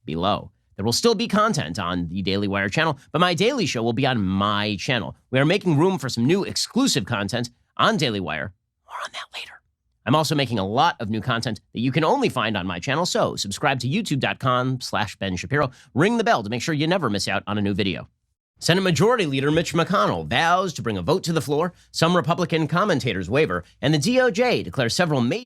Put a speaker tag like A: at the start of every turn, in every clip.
A: below. There will still be content on the Daily Wire channel, but my daily show will be on my channel. We are making room for some new exclusive content on Daily Wire. More on that later. I'm also making a lot of new content that you can only find on my channel, so subscribe to youtube.com/Ben Shapiro. Ring the bell to make sure you never miss out on a new video. Senate Majority Leader Mitch McConnell vows to bring a vote to the floor, some Republican commentators waver, and the DOJ declares several major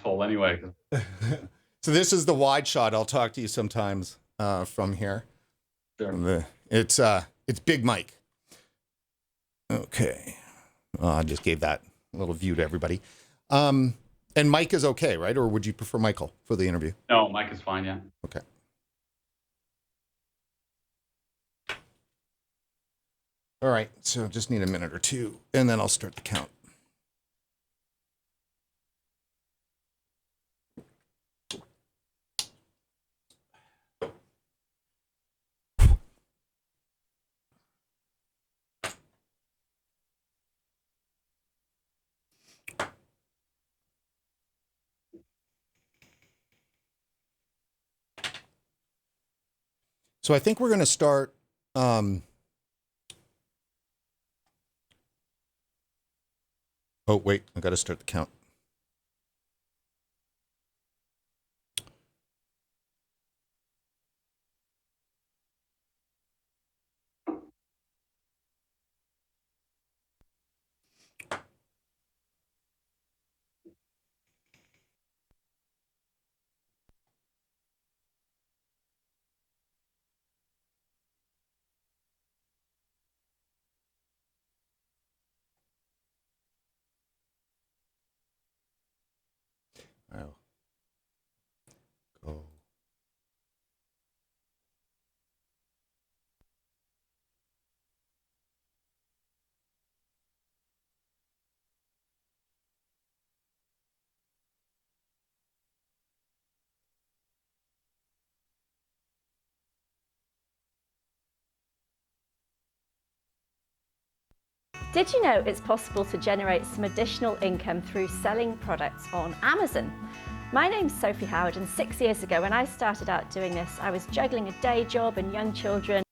B: Anyway.
C: So this is the wide shot. I'll talk to you sometimes from here.
B: Sure.
C: It's Big Mike. Okay. I just gave that little view to everybody. And Mike is okay, right? Or would you prefer Michael for the interview?
B: No, Mike is fine, yeah.
C: Okay. All right. So just need a minute or two, and then I'll start the count. So I think we're going to start. Oh, wait, I got to start the count. I'll go.
D: Did you know it's possible to generate some additional income through selling products on Amazon? My name's Sophie Howard, and 6 years ago when I started out doing this, I was juggling a day job and young children.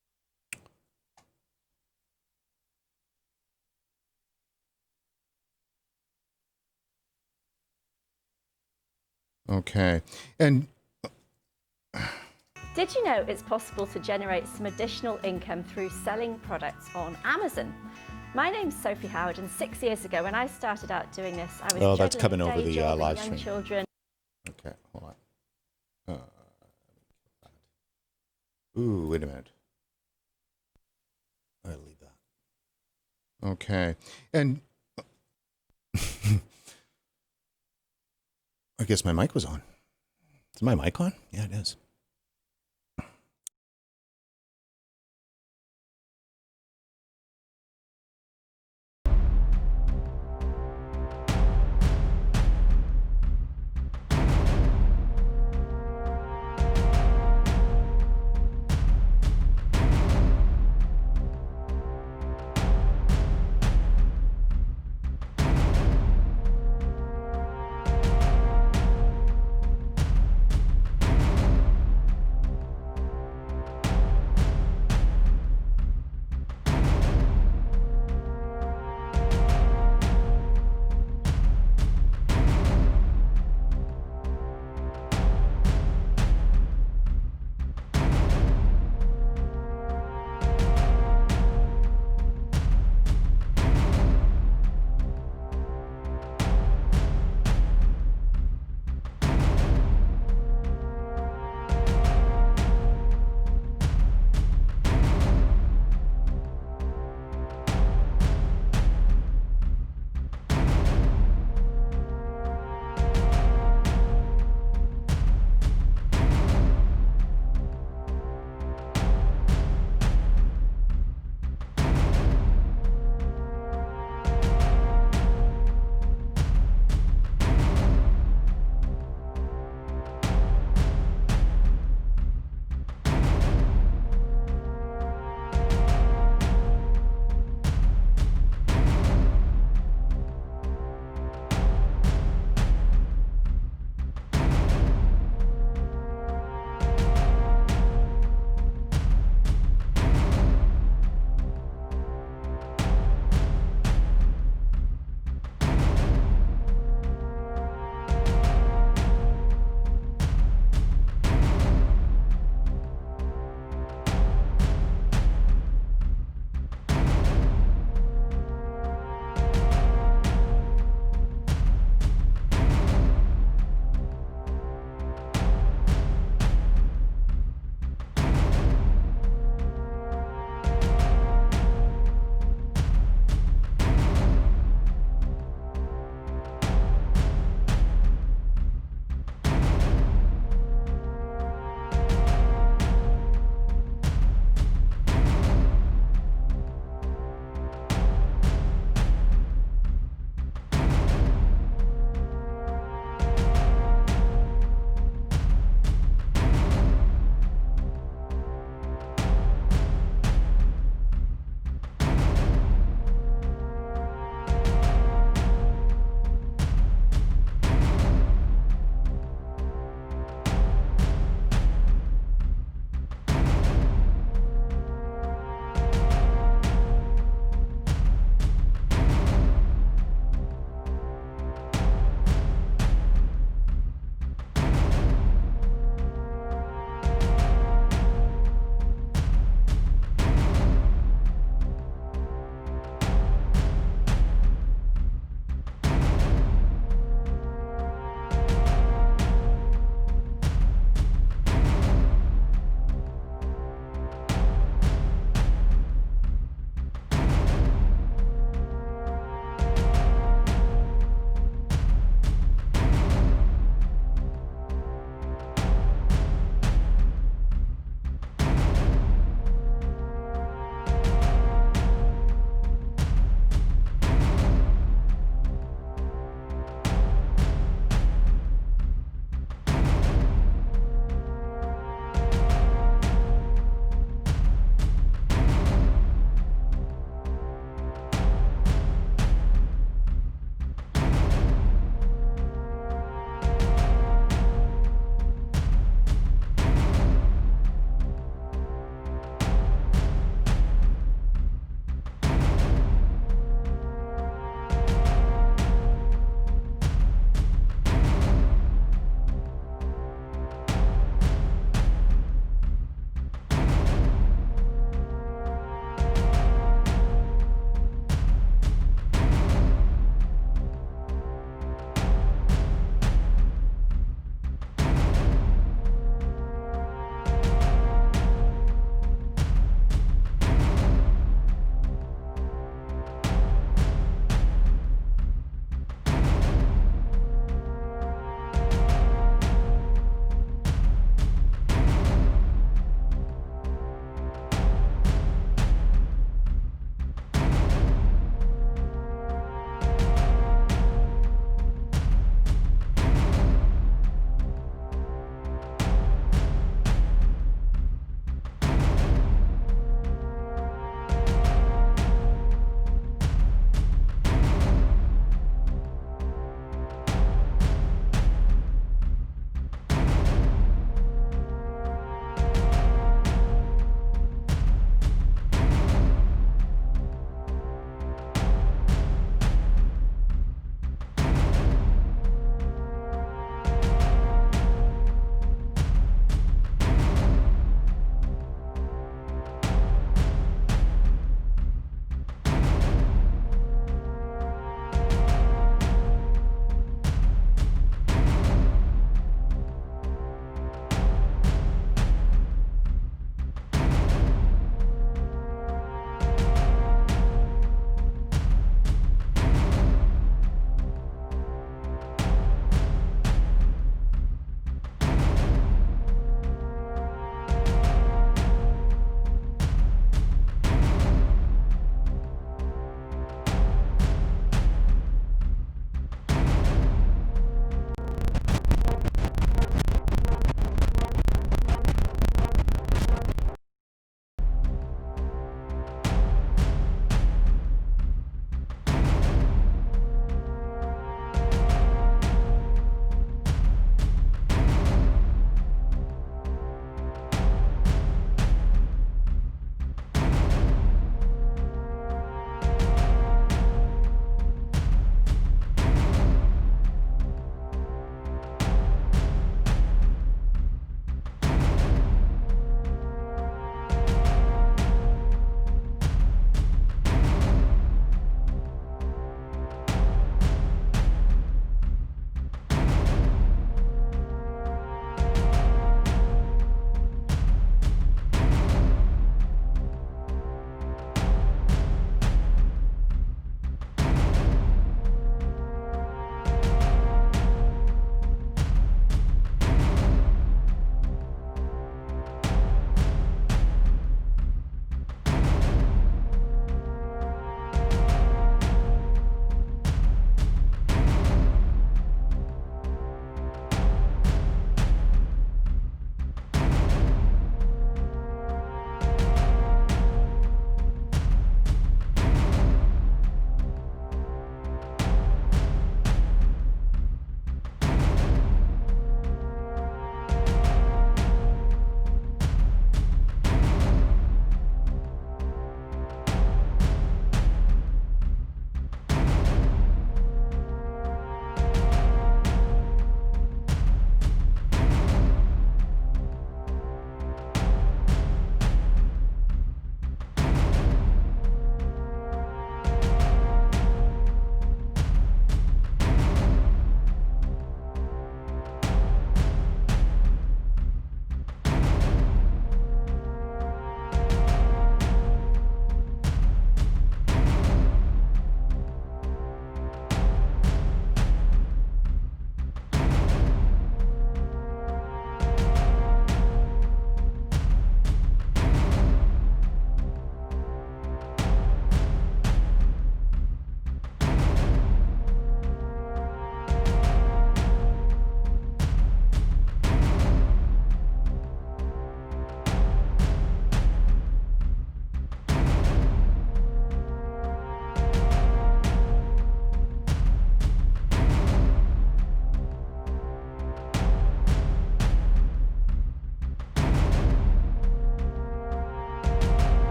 C: Okay. And
D: did you know it's possible to generate some additional income through selling products on Amazon? My name's Sophie Howard, and 6 years ago when I started out doing this, I was
C: that's
D: juggling
C: coming
D: a
C: over
D: day
C: the
D: job
C: live
D: and young
C: stream.
D: children.
C: Okay, hold on. Ooh, wait a minute. I'll leave that. Okay, and I guess my mic was on. Is my mic on? Yeah, it is.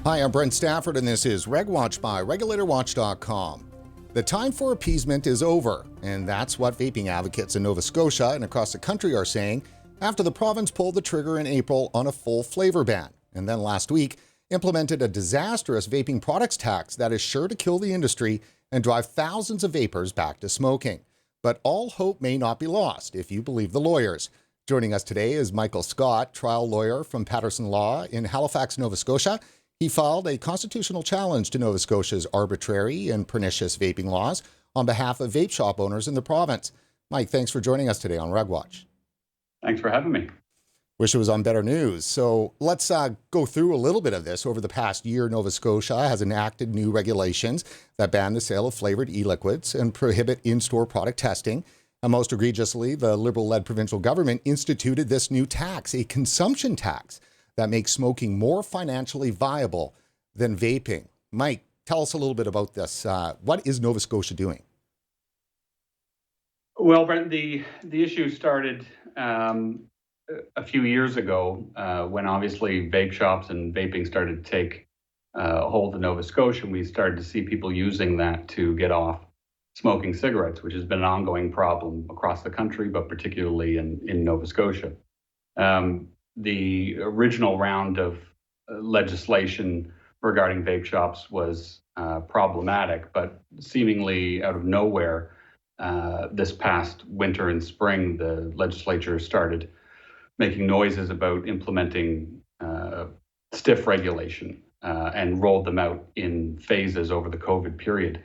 C: Hi, I'm Brent Stafford, and this is RegWatch by RegulatorWatch.com. The time for appeasement is over, and that's what vaping advocates in Nova Scotia and across the country are saying after the province pulled the trigger in April on a full flavor ban, and then last week implemented a disastrous vaping products tax that is sure to kill the industry and drive thousands of vapers back to smoking. But all hope may not be lost, if you believe the lawyers. Joining us today is Michael Scott, trial lawyer from Patterson Law in Halifax, Nova Scotia. He filed a constitutional challenge to Nova Scotia's arbitrary and pernicious vaping laws on behalf of vape shop owners in the province. Mike, thanks for joining us today on RegWatch.
B: Thanks for having me.
C: Wish it was on better news. So let's go through a little bit of this. Over the past year, Nova Scotia has enacted new regulations that ban the sale of flavored e-liquids and prohibit in-store product testing. And most egregiously, the Liberal-led provincial government instituted this new tax, a consumption tax, that makes smoking more financially viable than vaping. Mike, tell us a little bit about this. What is Nova Scotia doing?
B: Well, Brent, the issue started a few years ago when obviously vape shops and vaping started to take hold in Nova Scotia, and we started to see people using that to get off smoking cigarettes, which has been an ongoing problem across the country, but particularly in Nova Scotia. The original round of legislation regarding vape shops was problematic, but seemingly out of nowhere, this past winter and spring, the legislature started making noises about implementing stiff regulation and rolled them out in phases over the COVID period.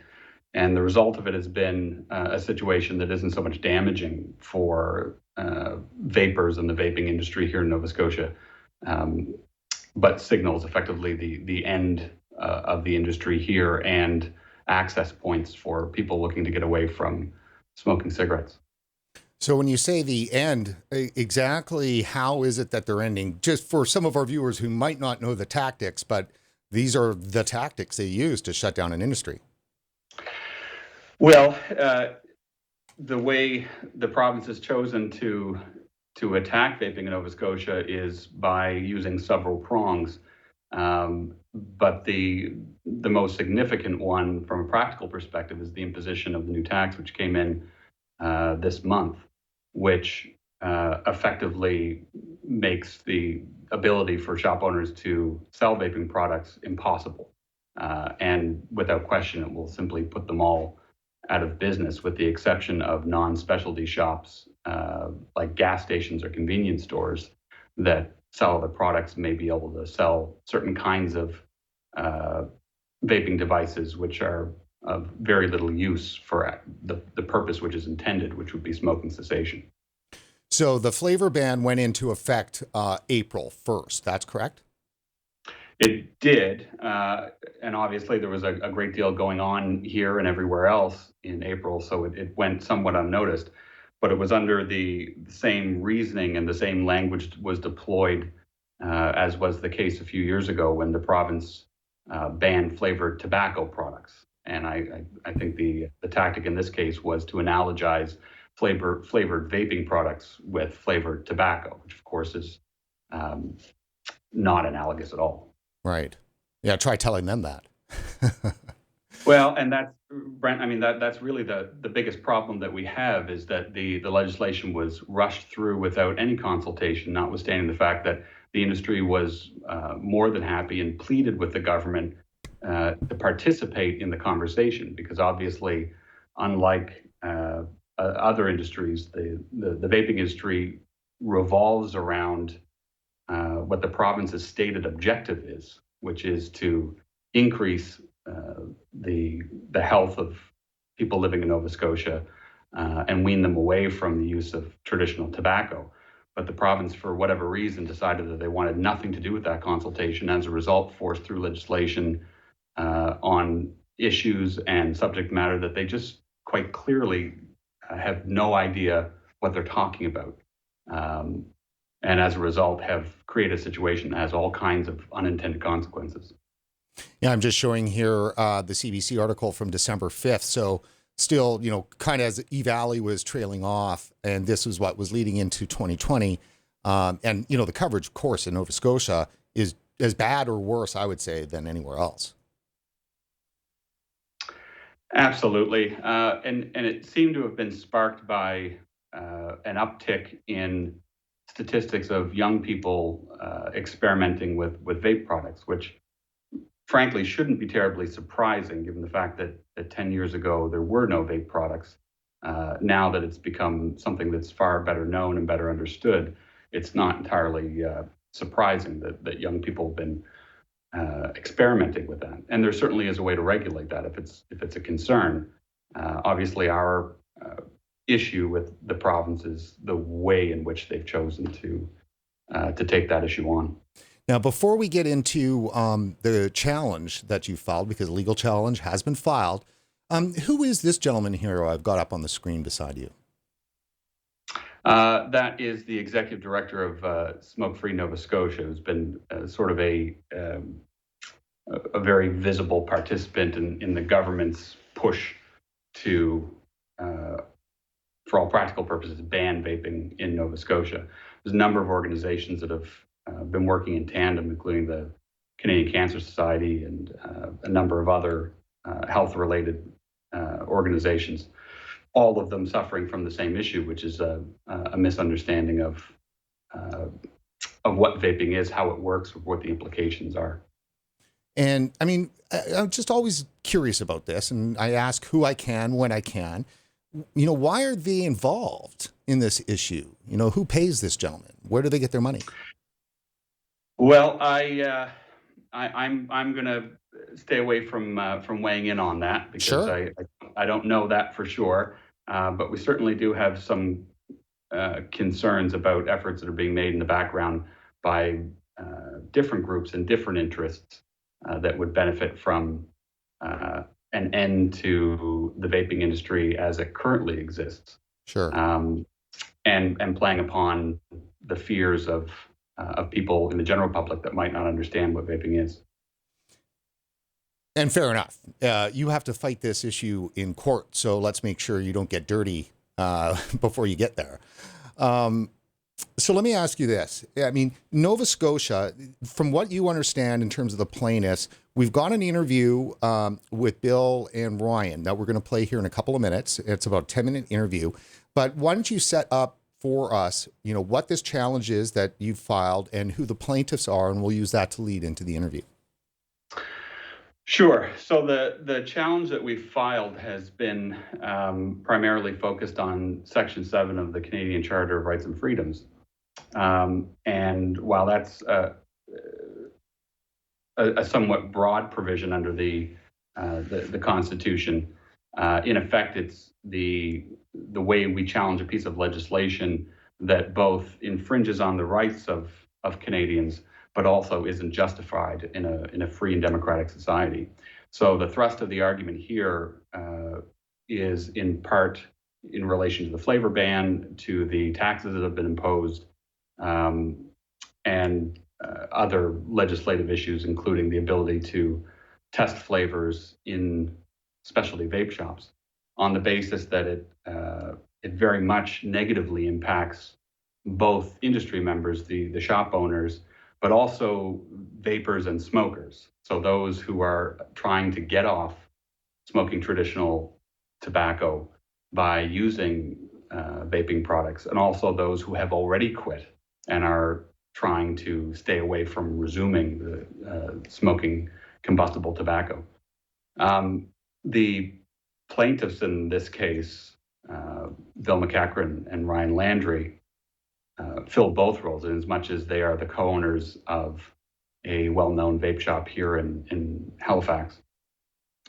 B: And the result of it has been a situation that isn't so much damaging for vapers and the vaping industry here in Nova Scotia, but signals effectively the end of the industry here and access points for people looking to get away from smoking cigarettes.
C: So when you say the end, exactly how is it that they're ending? Just for some of our viewers who might not know the tactics, but these are the tactics they use to shut down an industry.
B: Well, the way the province has chosen to attack vaping in Nova Scotia is by using several prongs. But the most significant one from a practical perspective is the imposition of the new tax, which came in this month, which effectively makes the ability for shop owners to sell vaping products impossible. And without question, it will simply put them all out of business, with the exception of non-specialty shops like gas stations or convenience stores that sell the products, may be able to sell certain kinds of vaping devices which are of very little use for the purpose which is intended, which would be smoking cessation.
C: So the flavor ban went into effect April 1st, that's correct?
B: It did, and obviously there was a great deal going on here and everywhere else in April, so it went somewhat unnoticed, but it was under the same reasoning and the same language was deployed as was the case a few years ago when the province banned flavored tobacco products. And I think the tactic in this case was to analogize flavored vaping products with flavored tobacco, which of course is not analogous at all.
C: Right. Yeah, try telling them that.
B: Well, and that's, Brent, I mean, that's really the biggest problem that we have is that the legislation was rushed through without any consultation, notwithstanding the fact that the industry was more than happy and pleaded with the government to participate in the conversation, because obviously, unlike other industries, the vaping industry revolves around what the province's stated objective is, which is to increase the health of people living in Nova Scotia and wean them away from the use of traditional tobacco. But the province, for whatever reason, decided that they wanted nothing to do with that consultation. As a result, forced through legislation on issues and subject matter that they just quite clearly have no idea what they're talking about. And as a result, have created a situation that has all kinds of unintended consequences.
C: Yeah, I'm just showing here the CBC article from December 5th. So still, kind of as E-Valley was trailing off, and this was what was leading into 2020. And, the coverage, of course, in Nova Scotia is as bad or worse, I would say, than anywhere else.
B: Absolutely. And it seemed to have been sparked by an uptick in statistics of young people experimenting with vape products, which frankly shouldn't be terribly surprising given the fact that 10 years ago there were no vape products. Now that it's become something that's far better known and better understood, it's not entirely surprising that young people have been experimenting with that. And there certainly is a way to regulate that if it's a concern. Obviously, our issue with the province is the way in which they've chosen to take that issue on.
C: Now, before we get into the challenge that you filed, because a legal challenge has been filed, who is this gentleman here who I've got up on the screen beside you?
B: That is the executive director of Smoke Free Nova Scotia, who's been sort of a very visible participant in the government's push to, for all practical purposes, ban vaping in Nova Scotia. There's a number of organizations that have been working in tandem, including the Canadian Cancer Society and a number of other health-related organizations, all of them suffering from the same issue, which is a misunderstanding of what vaping is, how it works, what the implications are.
C: And I mean, I'm just always curious about this, and I ask who I can when I can. You know, why are they involved in this issue? You know, who pays this gentleman? Where do they get their money?
B: Well, I'm going to stay away from weighing in on that because
C: Sure.
B: I don't know that for sure. But we certainly do have some concerns about efforts that are being made in the background by different groups and different interests that would benefit from an end to the vaping industry as it currently exists.
C: Sure.
B: And playing upon the fears of people in the general public that might not understand what vaping is.
C: And fair enough. You have to fight this issue in court, so let's make sure you don't get dirty before you get there. So let me ask you this. I mean, Nova Scotia, from what you understand in terms of the plaintiffs, we've got an interview with Bill and Ryan that we're going to play here in a couple of minutes. It's about a 10-minute interview. But why don't you set up for us, you know, what this challenge is that you've filed and who the plaintiffs are, and we'll use that to lead into the interview.
B: Sure. So the challenge that we've filed has been primarily focused on Section 7 of the Canadian Charter of Rights and Freedoms. And while that's a somewhat broad provision under the Constitution, in effect, it's the way we challenge a piece of legislation that both infringes on the rights of Canadians, but also isn't justified in a free and democratic society. So the thrust of the argument here is in part in relation to the flavor ban, to the taxes that have been imposed, and other legislative issues, including the ability to test flavors in specialty vape shops, on the basis that it very much negatively impacts both industry members, the shop owners, but also vapers and smokers. So those who are trying to get off smoking traditional tobacco by using vaping products, and also those who have already quit and are trying to stay away from resuming the smoking combustible tobacco. The plaintiffs in this case, Bill McEachran and Ryan Landry, fill both roles in as much as they are the co-owners of a well-known vape shop here in Halifax.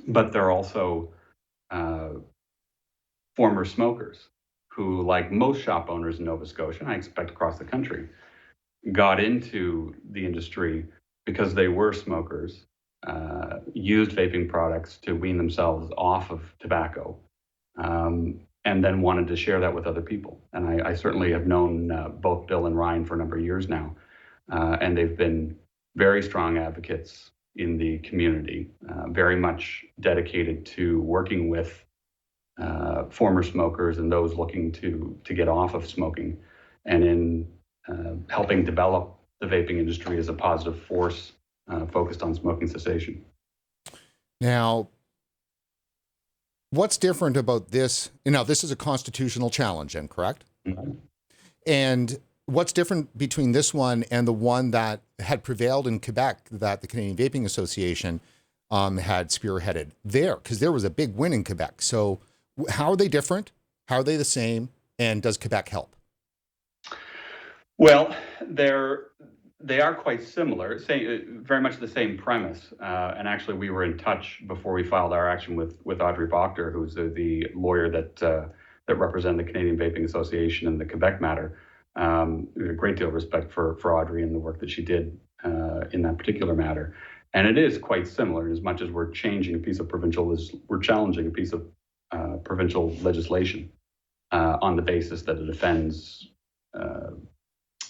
B: But they're also former smokers who, like most shop owners in Nova Scotia, and I expect across the country, got into the industry because they were smokers, used vaping products to wean themselves off of tobacco, and then wanted to share that with other people. And I certainly have known both Bill and Ryan for a number of years now, and they've been very strong advocates in the community, very much dedicated to working with former smokers and those looking to get off of smoking, and in helping develop the vaping industry as a positive force focused on smoking cessation.
C: Now, what's different about this? Now, this is a constitutional challenge, then, correct?
B: Mm-hmm.
C: And what's different between this one and the one that had prevailed in Quebec that the Canadian Vaping Association had spearheaded there? Because there was a big win in Quebec. So how are they different? How are they the same? And does Quebec help?
B: Well, they are quite similar, very much the same premise. And actually, we were in touch before we filed our action with Audrey Bochter, who's the lawyer that represented the Canadian Vaping Association in the Quebec matter. A great deal of respect for Audrey and the work that she did in that particular matter. And it is quite similar in as much as we're changing a piece of we're challenging a piece of provincial legislation on the basis that it offends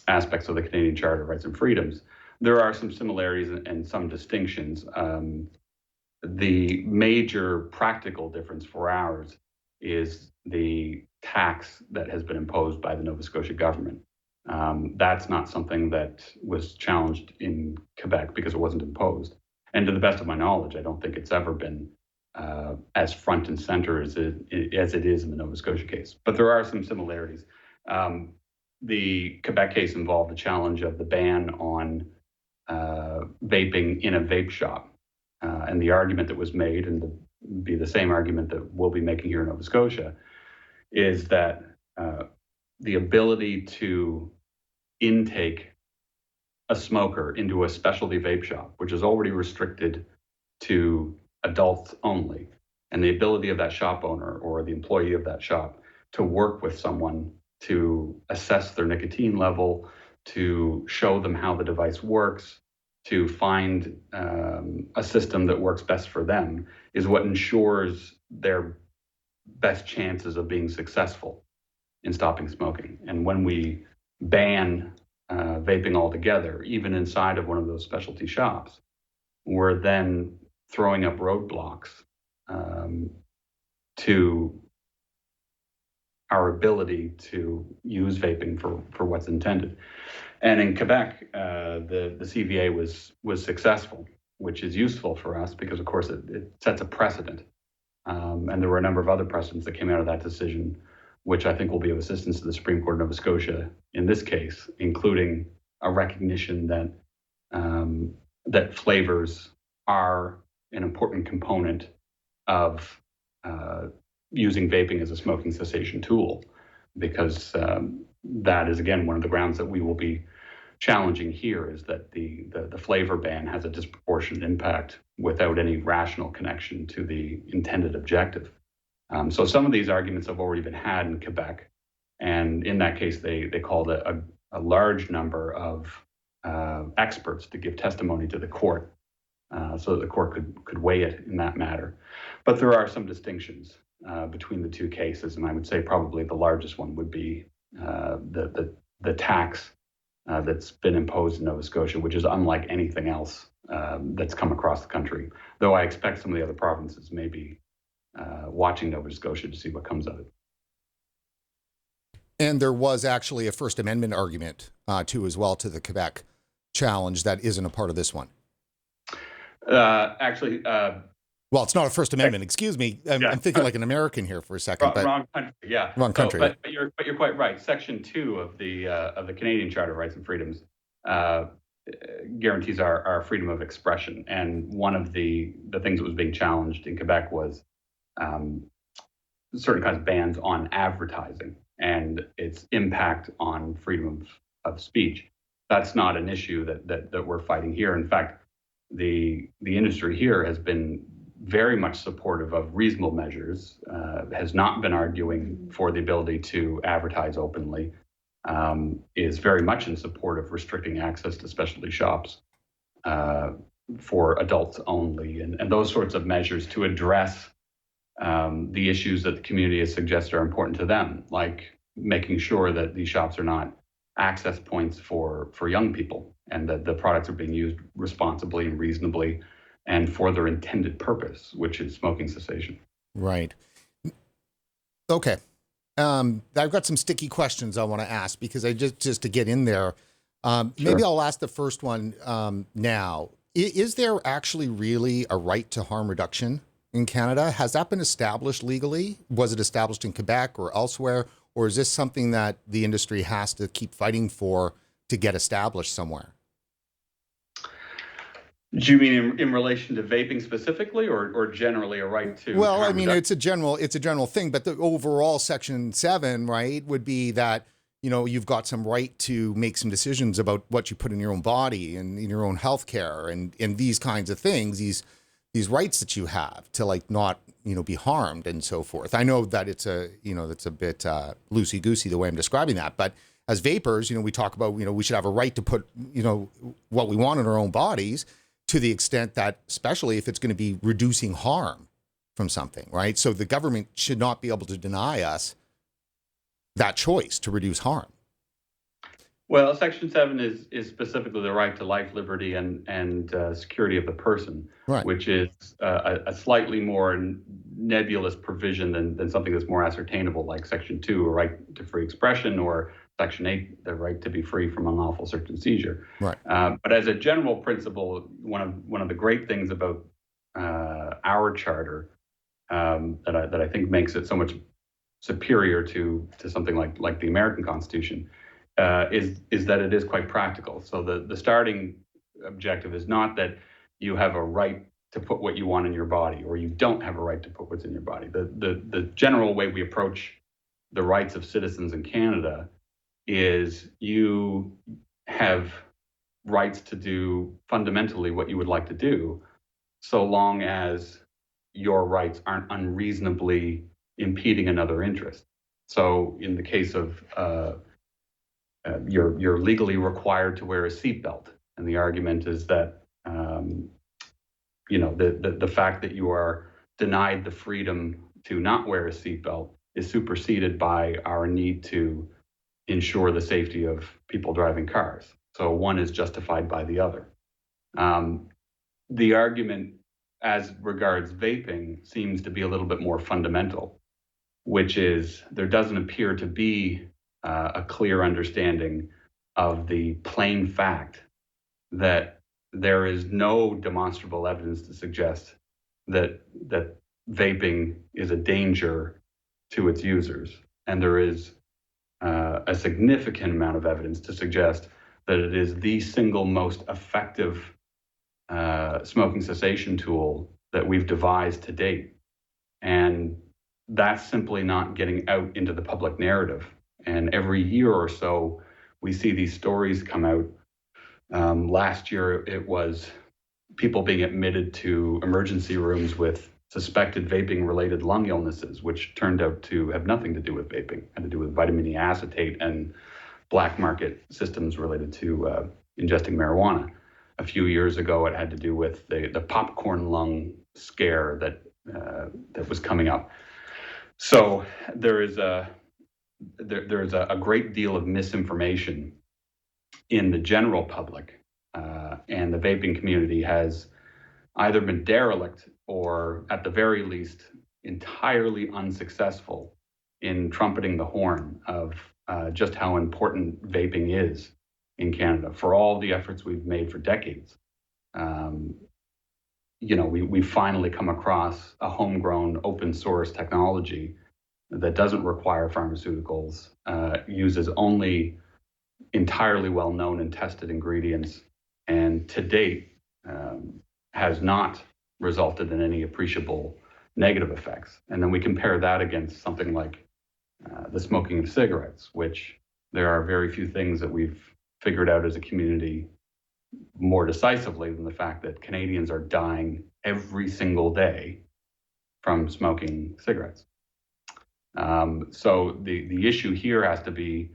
B: aspects of the Canadian Charter of Rights and Freedoms. There are some similarities and some distinctions. The major practical difference for ours is the tax that has been imposed by the Nova Scotia government. That's not something that was challenged in Quebec because it wasn't imposed. And to the best of my knowledge, I don't think it's ever been as front and center as it is in the Nova Scotia case. But there are some similarities. The Quebec case involved a challenge of the ban on vaping in a vape shop. And the argument that was made, and be the same argument that we'll be making here in Nova Scotia, is that the ability to intake a smoker into a specialty vape shop, which is already restricted to adults only, and the ability of that shop owner or the employee of that shop to work with someone to assess their nicotine level, to show them how the device works, to find a system that works best for them, is what ensures their best chances of being successful in stopping smoking. And when we ban vaping altogether, even inside of one of those specialty shops, we're then throwing up roadblocks to our ability to use vaping for what's intended. And in Quebec, the CVA was successful, which is useful for us because, of course, it sets a precedent. And there were a number of other precedents that came out of that decision, which I think will be of assistance to the Supreme Court of Nova Scotia in this case, including a recognition that that flavors are an important component of using vaping as a smoking cessation tool, because that is, again, one of the grounds that we will be challenging here, is that the flavor ban has a disproportionate impact without any rational connection to the intended objective. So some of these arguments have already been had in Quebec, and in that case, they called a large number of experts to give testimony to the court, so that the court could weigh it in that matter. But there are some distinctions between the two cases, and I would say probably the largest one would be the tax that's been imposed in Nova Scotia, which is unlike anything else that's come across the country, though I expect some of the other provinces may be watching Nova Scotia to see what comes of it.
C: And there was actually a First Amendment argument too, as well, to the Quebec challenge that isn't a part of this one. Well, it's not a First Amendment. Excuse me. I'm thinking like an American here for a second.
B: Wrong country. Yeah.
C: Wrong country.
B: But you're quite right. Section 2 of the Canadian Charter of Rights and Freedoms guarantees our freedom of expression. And one of the things that was being challenged in Quebec was certain kinds of bans on advertising and its impact on freedom of speech. That's not an issue that we're fighting here. In fact, the industry here has been very much supportive of reasonable measures, has not been arguing for the ability to advertise openly, is very much in support of restricting access to specialty shops for adults only, and those sorts of measures to address the issues that the community has suggested are important to them, like making sure that these shops are not access points for young people, and that the products are being used responsibly and reasonably and for their intended purpose, which is smoking cessation.
C: Right. Okay. I've got some sticky questions I want to ask, because I just to get in there, Maybe I'll ask the first one now. Is there actually really a right to harm reduction in Canada? Has that been established legally? Was it established in Quebec or elsewhere? Or is this something that the industry has to keep fighting for to get established somewhere?
B: Do you mean in relation to vaping specifically, or generally a right to?
C: Well, I mean, it's a general thing, but the overall Section 7, right, would be that, you know, you've got some right to make some decisions about what you put in your own body and in your own healthcare and these kinds of things, these rights that you have to, like, not, you know, be harmed and so forth. I know that it's a, you know, that's a bit loosey-goosey the way I'm describing that, but as vapers, you know, we talk about, you know, we should have a right to put, you know, what we want in our own bodies, to the extent that, especially if it's going to be reducing harm from something, right? So the government should not be able to deny us that choice to reduce harm.
B: Well, Section 7 is specifically the right to life, liberty, and security of the person,
C: right,
B: which is a slightly more nebulous provision than something that's more ascertainable, like Section 2, a right to free expression, or Section 8, the right to be free from unlawful search and seizure.
C: Right.
B: But as a general principle, one of the great things about our charter that I think makes it so much superior to something like the American Constitution is that it is quite practical. So the starting objective is not that you have a right to put what you want in your body, or you don't have a right to put what's in your body. The general way we approach the rights of citizens in Canada is you have rights to do fundamentally what you would like to do, so long as your rights aren't unreasonably impeding another interest. So in the case of you're legally required to wear a seatbelt, and the argument is that you know, the fact that you are denied the freedom to not wear a seatbelt is superseded by our need to ensure the safety of people driving cars. So one is justified by the other. The argument as regards vaping seems to be a little bit more fundamental, which is there doesn't appear to be a clear understanding of the plain fact that there is no demonstrable evidence to suggest that vaping is a danger to its users. And there is a significant amount of evidence to suggest that it is the single most effective smoking cessation tool that we've devised to date. And that's simply not getting out into the public narrative. And every year or so, we see these stories come out. Last year, it was people being admitted to emergency rooms with suspected vaping-related lung illnesses, which turned out to have nothing to do with vaping. It had to do with vitamin E acetate and black market systems related to ingesting marijuana. A few years ago, it had to do with the popcorn lung scare that was coming up. So there's a great deal of misinformation in the general public, and the vaping community has either been derelict or, at the very least, entirely unsuccessful in trumpeting the horn of just how important vaping is in Canada. For all the efforts we've made for decades, you know, we've finally come across a homegrown open source technology that doesn't require pharmaceuticals, uses only entirely well-known and tested ingredients, and to date has not resulted in any appreciable negative effects. And then we compare that against something like the smoking of cigarettes, which there are very few things that we've figured out as a community more decisively than the fact that Canadians are dying every single day from smoking cigarettes. So the issue here has to be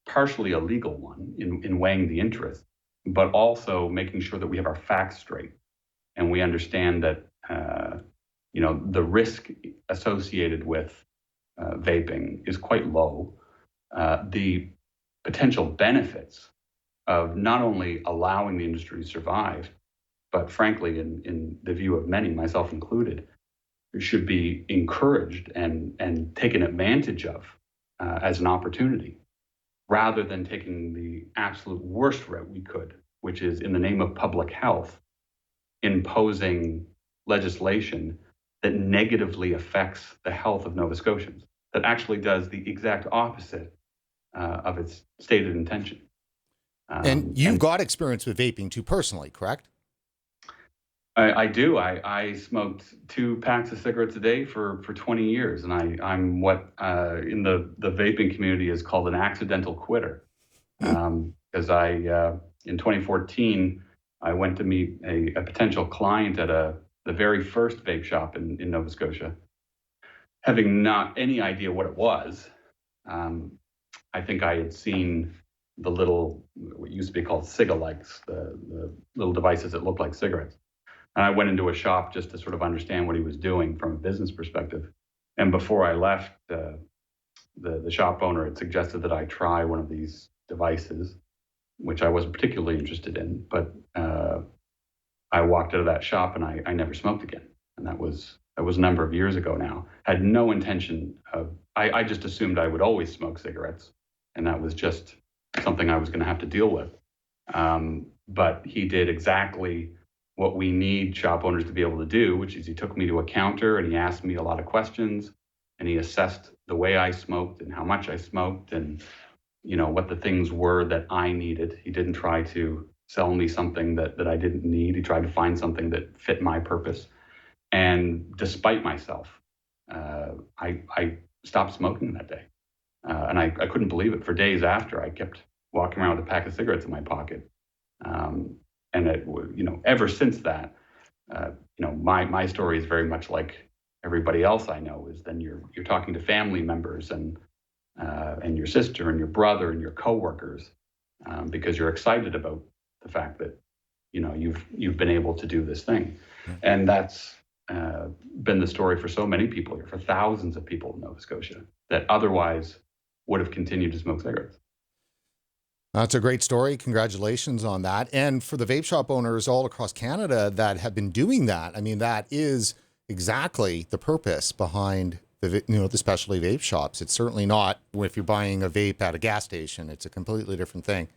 B: partially a legal one in weighing the interest, but also making sure that we have our facts straight and we understand that you know, the risk associated with vaping is quite low. The potential benefits of not only allowing the industry to survive, but frankly, in the view of many, myself included, should be encouraged and taken advantage of as an opportunity. rather than taking the absolute worst route we could, which is in the name of public health, imposing legislation that negatively affects the health of Nova Scotians, that actually does the exact opposite of its stated intention.
C: And you've got experience with vaping too personally, correct?
B: I do. I smoked 2 packs of cigarettes a day for 20 years, and I'm what in the vaping community is called an accidental quitter. Because in 2014, I went to meet a potential client at the very first vape shop in Nova Scotia, having not any idea what it was. I think I had seen the little, what used to be called cigalikes, the little devices that looked like cigarettes. And I went into a shop just to sort of understand what he was doing from a business perspective. And before I left, the shop owner had suggested that I try one of these devices, which I wasn't particularly interested in. But I walked out of that shop and I never smoked again. And that was a number of years ago now. Had no intention of, I just assumed I would always smoke cigarettes. And that was just something I was going to have to deal with. But he did exactly what we need shop owners to be able to do, which is he took me to a counter and he asked me a lot of questions, and he assessed the way I smoked and how much I smoked and, you know, what the things were that I needed. He didn't try to sell me something that I didn't need. He tried to find something that fit my purpose. And despite myself, I stopped smoking that day. And I couldn't believe it. For days after, I kept walking around with a pack of cigarettes in my pocket. And it, you know, ever since that, you know, my story is very much like everybody else I know. Is then you're talking to family members and your sister and your brother and your coworkers because you're excited about the fact that, you know, you've been able to do this thing, and that's been the story for so many people here, for thousands of people in Nova Scotia that otherwise would have continued to smoke cigarettes.
C: That's a great story. Congratulations on that. And for the vape shop owners all across Canada that have been doing that, I mean, that is exactly the purpose behind the specialty vape shops. It's certainly not if you're buying a vape at a gas station. It's a completely different thing.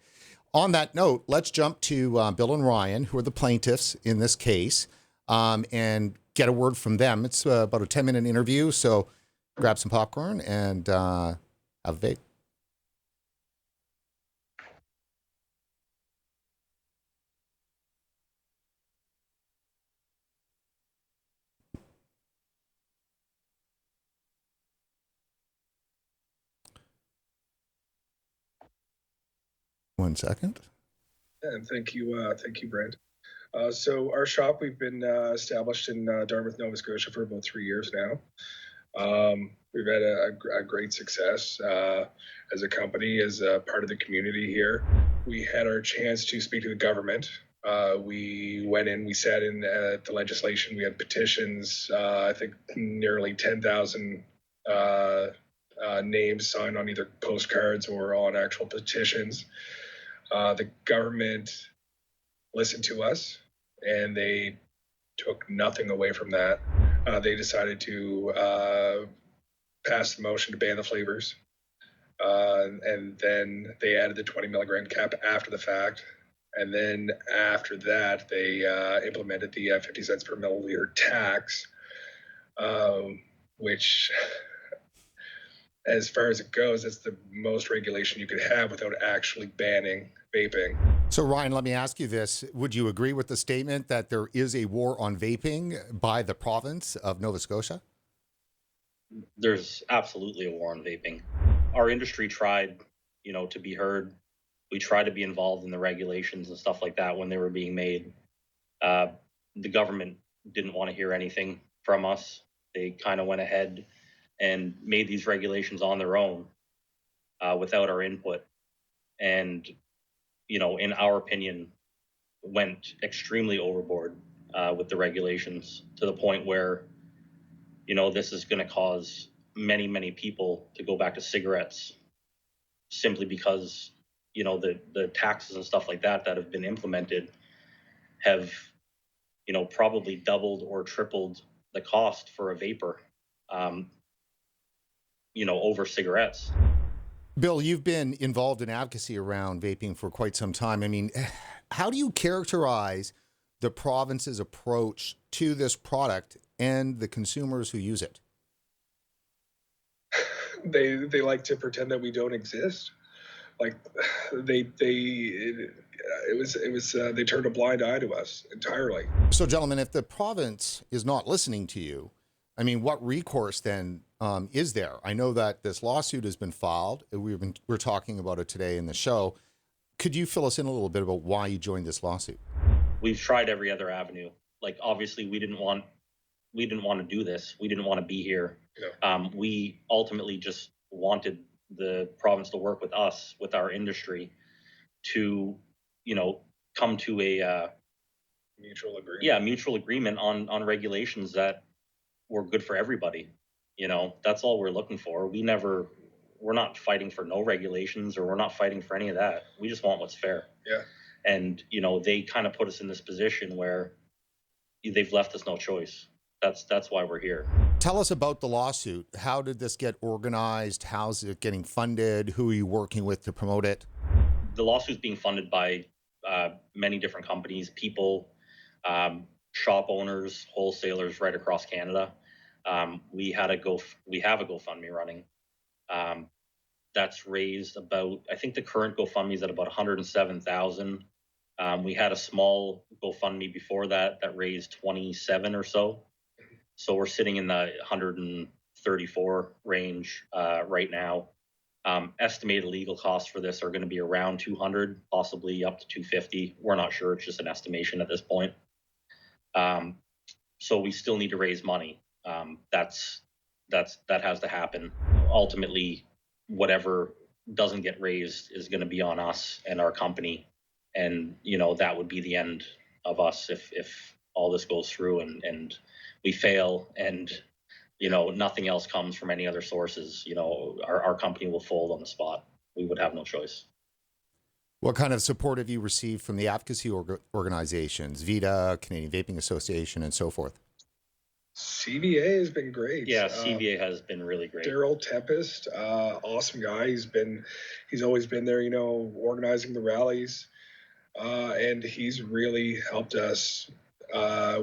C: On that note, let's jump to Bill and Ryan, who are the plaintiffs in this case, and get a word from them. It's about a 10-minute interview, so grab some popcorn and have a vape. One second.
E: And thank you, Brent. So our shop, we've been established in Dartmouth, Nova Scotia for about 3 years now. We've had a great success as a company, as a part of the community here. We had our chance to speak to the government. We went in, we sat in the legislation. We had petitions, I think nearly 10,000 names signed on either postcards or on actual petitions. The government listened to us, and they took nothing away from that. They decided to pass the motion to ban the flavors, and then they added the 20 milligram cap after the fact. And then after that, they implemented the 50 cents per milliliter tax, which, as far as it goes, that's the most regulation you could have without actually banning vaping.
C: So Ryan, let me ask you this. Would you agree with the statement that there is a war on vaping by the province of Nova Scotia?
F: There's absolutely a war on vaping. Our industry tried, to be heard. We tried to be involved in the regulations and stuff like that when they were being made. The government didn't want to hear anything from us. They kind of went ahead and made these regulations on their own without our input. And, in our opinion, went extremely overboard with the regulations to the point where, this is going to cause many, many people to go back to cigarettes simply because, the taxes and stuff like that have been implemented have, probably doubled or tripled the cost for a vapor, over cigarettes.
C: Bill, you've been involved in advocacy around vaping for quite some time. I mean, how do you characterize the province's approach to this product and the consumers who use it?
E: They like to pretend that we don't exist. Like they turned a blind eye to us entirely.
C: So, gentlemen, if the province is not listening to you, I mean, what recourse then is there? I know that this lawsuit has been filed. We're talking about it today in the show. Could you fill us in a little bit about why you joined this lawsuit?
F: We've tried every other avenue. Like, obviously, we didn't want to do this. We didn't want to be here.
E: Yeah.
F: We ultimately just wanted the province to work with us, with our industry, to, come to a
E: Mutual agreement.
F: Yeah, mutual agreement on regulations that were good for everybody. That's all we're looking for. We're not fighting for no regulations, or we're not fighting for any of that. We just want what's fair.
E: Yeah.
F: And, they kind of put us in this position where they've left us no choice. That's why we're here.
C: Tell us about the lawsuit. How did this get organized? How's it getting funded? Who are you working with to promote it?
F: The lawsuit's being funded by many different companies, people, shop owners, wholesalers right across Canada. We have a GoFundMe running. That's raised about, I think the current GoFundMe is at about 107,000. We had a small GoFundMe before that raised 27 or so. So we're sitting in the 134 range right now. Estimated legal costs for this are going to be around 200, possibly up to 250. We're not sure. It's just an estimation at this point. So we still need to raise money. That has to happen. Ultimately, whatever doesn't get raised is going to be on us and our company. And, that would be the end of us if all this goes through and we fail and, nothing else comes from any other sources. Our company will fold on the spot. We would have no choice.
C: What kind of support have you received from the advocacy organizations, Vita, Canadian Vaping Association, and so forth?
E: CVA has been great.
F: Yeah, CVA has been really great.
E: Daryl Tempest, awesome guy. He's always been there, organizing the rallies. And he's really helped us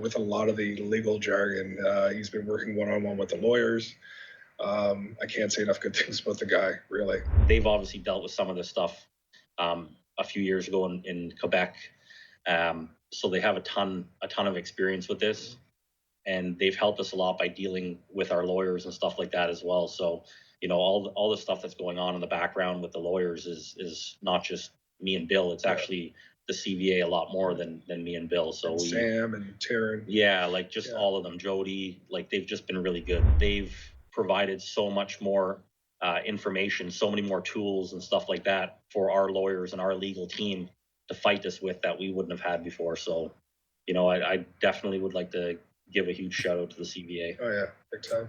E: with a lot of the legal jargon. He's been working one-on-one with the lawyers. I can't say enough good things about the guy, really.
F: They've obviously dealt with some of this stuff a few years ago in Quebec. So they have a ton of experience with this, and they've helped us a lot by dealing with our lawyers and stuff like that as well. So, all the stuff that's going on in the background with the lawyers is not just me and Bill. It's actually the CVA a lot more than me and Bill. So
E: and Sam and Taryn.
F: Yeah, all of them. Jody, they've just been really good. They've provided so much more information, so many more tools and stuff like that for our lawyers and our legal team to fight this with that we wouldn't have had before. So, I definitely would like to give a huge shout out to the CVA.
E: Oh yeah, big time.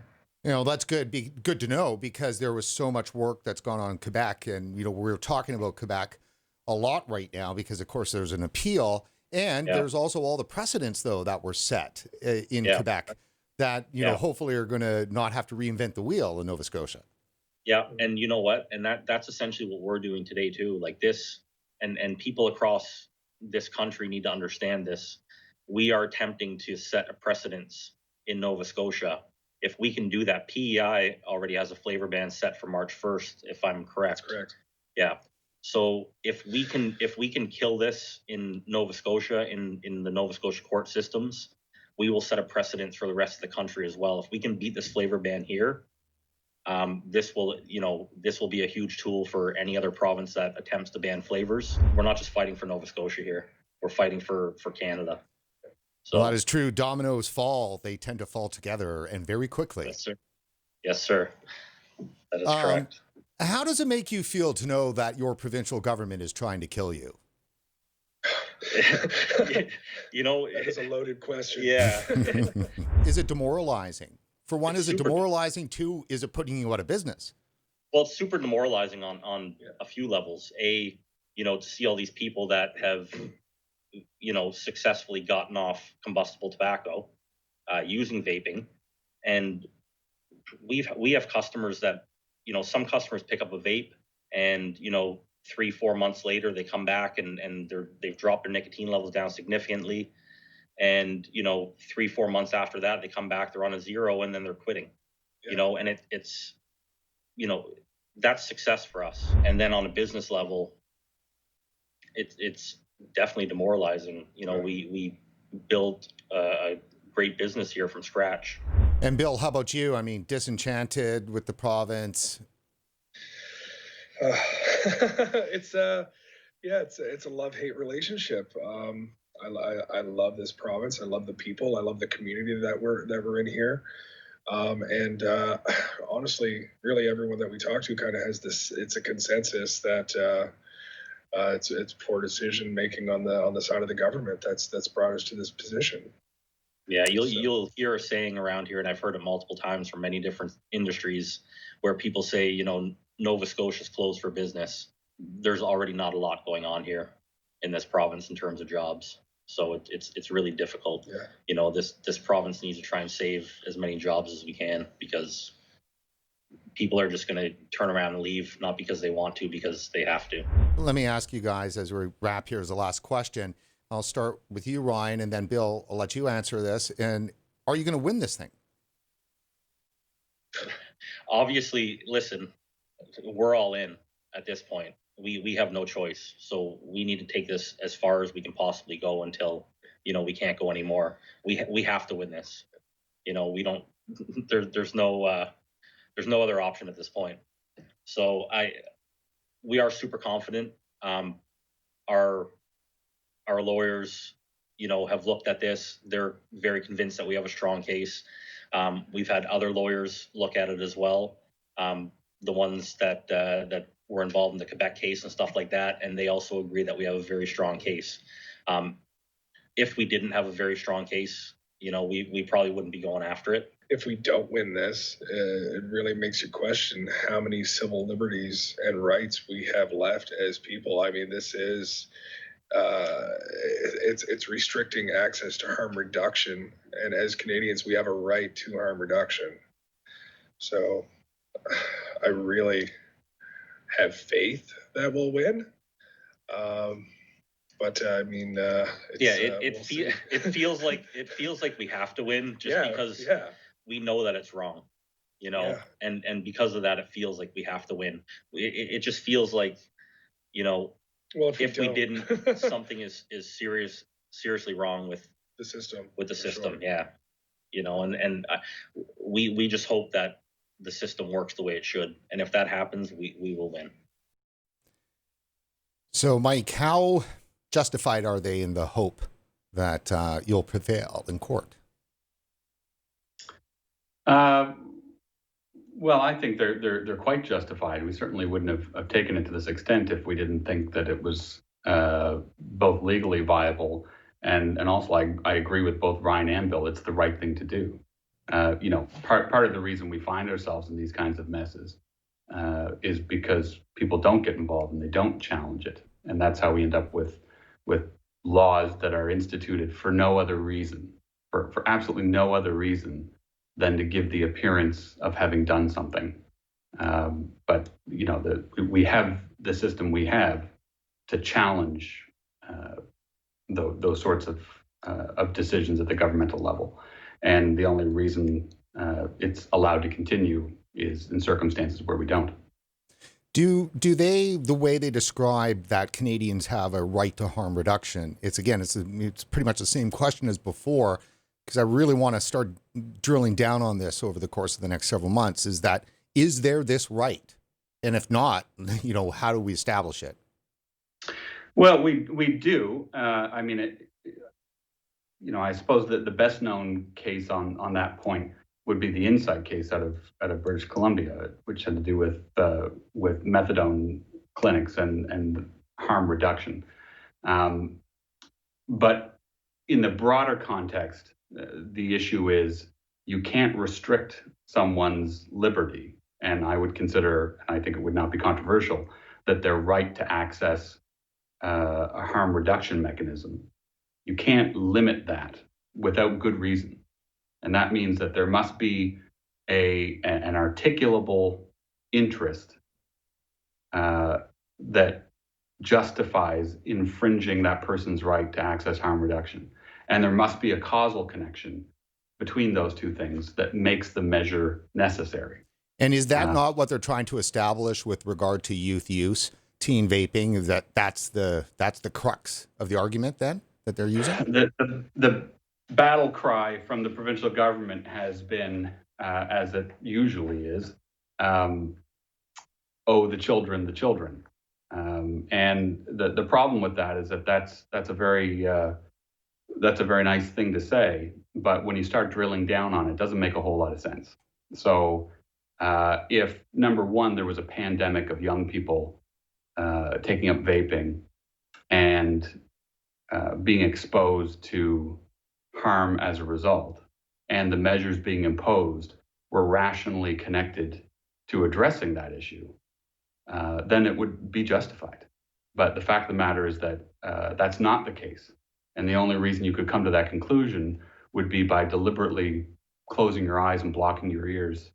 C: That's good. Good to know, because there was so much work that's gone on in Quebec, and we're talking about Quebec a lot right now because, of course, there's an appeal, and there's also all the precedents though that were set in Quebec that hopefully are going to not have to reinvent the wheel in Nova Scotia.
F: Yeah, and you know what? And that's essentially what we're doing today too. Like this, and people across this country need to understand this. We are attempting to set a precedence in Nova Scotia. If we can do that, PEI already has a flavor ban set for March 1st, if I'm correct.
E: That's correct.
F: Yeah. So if we can kill this in Nova Scotia, in the Nova Scotia court systems, we will set a precedent for the rest of the country as well. If we can beat this flavor ban here, this will be a huge tool for any other province that attempts to ban flavors. We're not just fighting for Nova Scotia here. We're fighting for Canada. So
C: well, that is true. Dominoes fall. They tend to fall together, and very quickly.
F: Yes, sir. Yes, sir. That is correct.
C: How does it make you feel to know that your provincial government is trying to kill you?
E: That is a loaded question.
F: Yeah.
C: Is it demoralizing? For one, is it demoralizing? Two, is it putting you out of business?
F: Well, it's super demoralizing on a few levels. To see all these people that have, successfully gotten off combustible tobacco using vaping. And we have customers that, some customers pick up a vape and 3-4 months later they come back and they've dropped their nicotine levels down significantly, and 3-4 months after that they come back, they're on a zero, and then they're quitting. And it's that's success for us. And then on a business level, it's definitely demoralizing. We built a great business here from scratch.
C: And Bill, how about you? I mean, disenchanted with the province?
E: It's a love-hate relationship. I love this province. I love the people. I love the community that we're in here. And honestly, really everyone that we talk to kind of has this. It's a consensus that it's poor decision making on the side of the government that's brought us to this position.
F: Yeah, you'll hear a saying around here, and I've heard it multiple times from many different industries, where people say, Nova Scotia's closed for business. There's already not a lot going on here in this province in terms of jobs, so it's really difficult.
E: Yeah.
F: This province needs to try and save as many jobs as we can, because people are just going to turn around and leave, not because they want to, because they have to.
C: Let me ask you guys as we wrap here as the last question. I'll start with you, Ryan, and then Bill, I'll let you answer this. And are you going to win this thing?
F: Obviously, listen, we're all in at this point. We have no choice. So we need to take this as far as we can possibly go until, we can't go anymore. We have to win this. We don't, there's no other option at this point. So we are super confident. Our lawyers, have looked at this. They're very convinced that we have a strong case. We've had other lawyers look at it as well. The ones that were involved in the Quebec case and stuff like that, and they also agree that we have a very strong case. If we didn't have a very strong case, we probably wouldn't be going after it.
E: If we don't win this, it really makes you question how many civil liberties and rights we have left as people. I mean, this is it's restricting access to harm reduction, and as Canadians, we have a right to harm reduction. So I really have faith that we'll win. But I mean,
F: it feels like we have to win because we know that it's wrong, and because of that, it feels like we have to win. It just feels like,
E: well,
F: if we didn't, something is seriously wrong with
E: the system.
F: Sure. Yeah, and we just hope that the system works the way it should, and if that happens, we will win.
C: So, Mike, how justified are they in the hope that you'll prevail in court?
B: Well, I think they're quite justified. We certainly wouldn't have taken it to this extent if we didn't think that it was both legally viable and also I agree with both Ryan and Bill. It's the right thing to do. Part of the reason we find ourselves in these kinds of messes is because people don't get involved and they don't challenge it, and that's how we end up with laws that are instituted for no other reason, for absolutely no other reason than to give the appearance of having done something. But we have the system we have to challenge those sorts of decisions at the governmental level, and the only reason it's allowed to continue is in circumstances where we don't.
C: Do they, the way they describe that Canadians have a right to harm reduction, it's pretty much the same question as before, because I really want to start drilling down on this over the course of the next several months, is there this right? And if not, how do we establish it?
B: Well, we do. I suppose that the best known case on that point would be the Inside case out of British Columbia, which had to do with methadone clinics and harm reduction. But in the broader context, the issue is you can't restrict someone's liberty, and I would consider, and I think it would not be controversial, that their right to access a harm reduction mechanism. You can't limit that without good reason. And that means that there must be an articulable interest that justifies infringing that person's right to access harm reduction. And there must be a causal connection between those two things that makes the measure necessary.
C: And is that not what they're trying to establish with regard to youth use, teen vaping? Is that's the crux of the argument then that they're using?
B: The battle cry from the provincial government has been, as it usually is, oh, the children, the children. And the problem with that is that's a very nice thing to say, but when you start drilling down on it, it doesn't make a whole lot of sense. So if, number one, there was a pandemic of young people taking up vaping and being exposed to harm as a result, and the measures being imposed were rationally connected to addressing that issue, then it would be justified. But the fact of the matter is that that's not the case. And the only reason you could come to that conclusion would be by deliberately closing your eyes and blocking your ears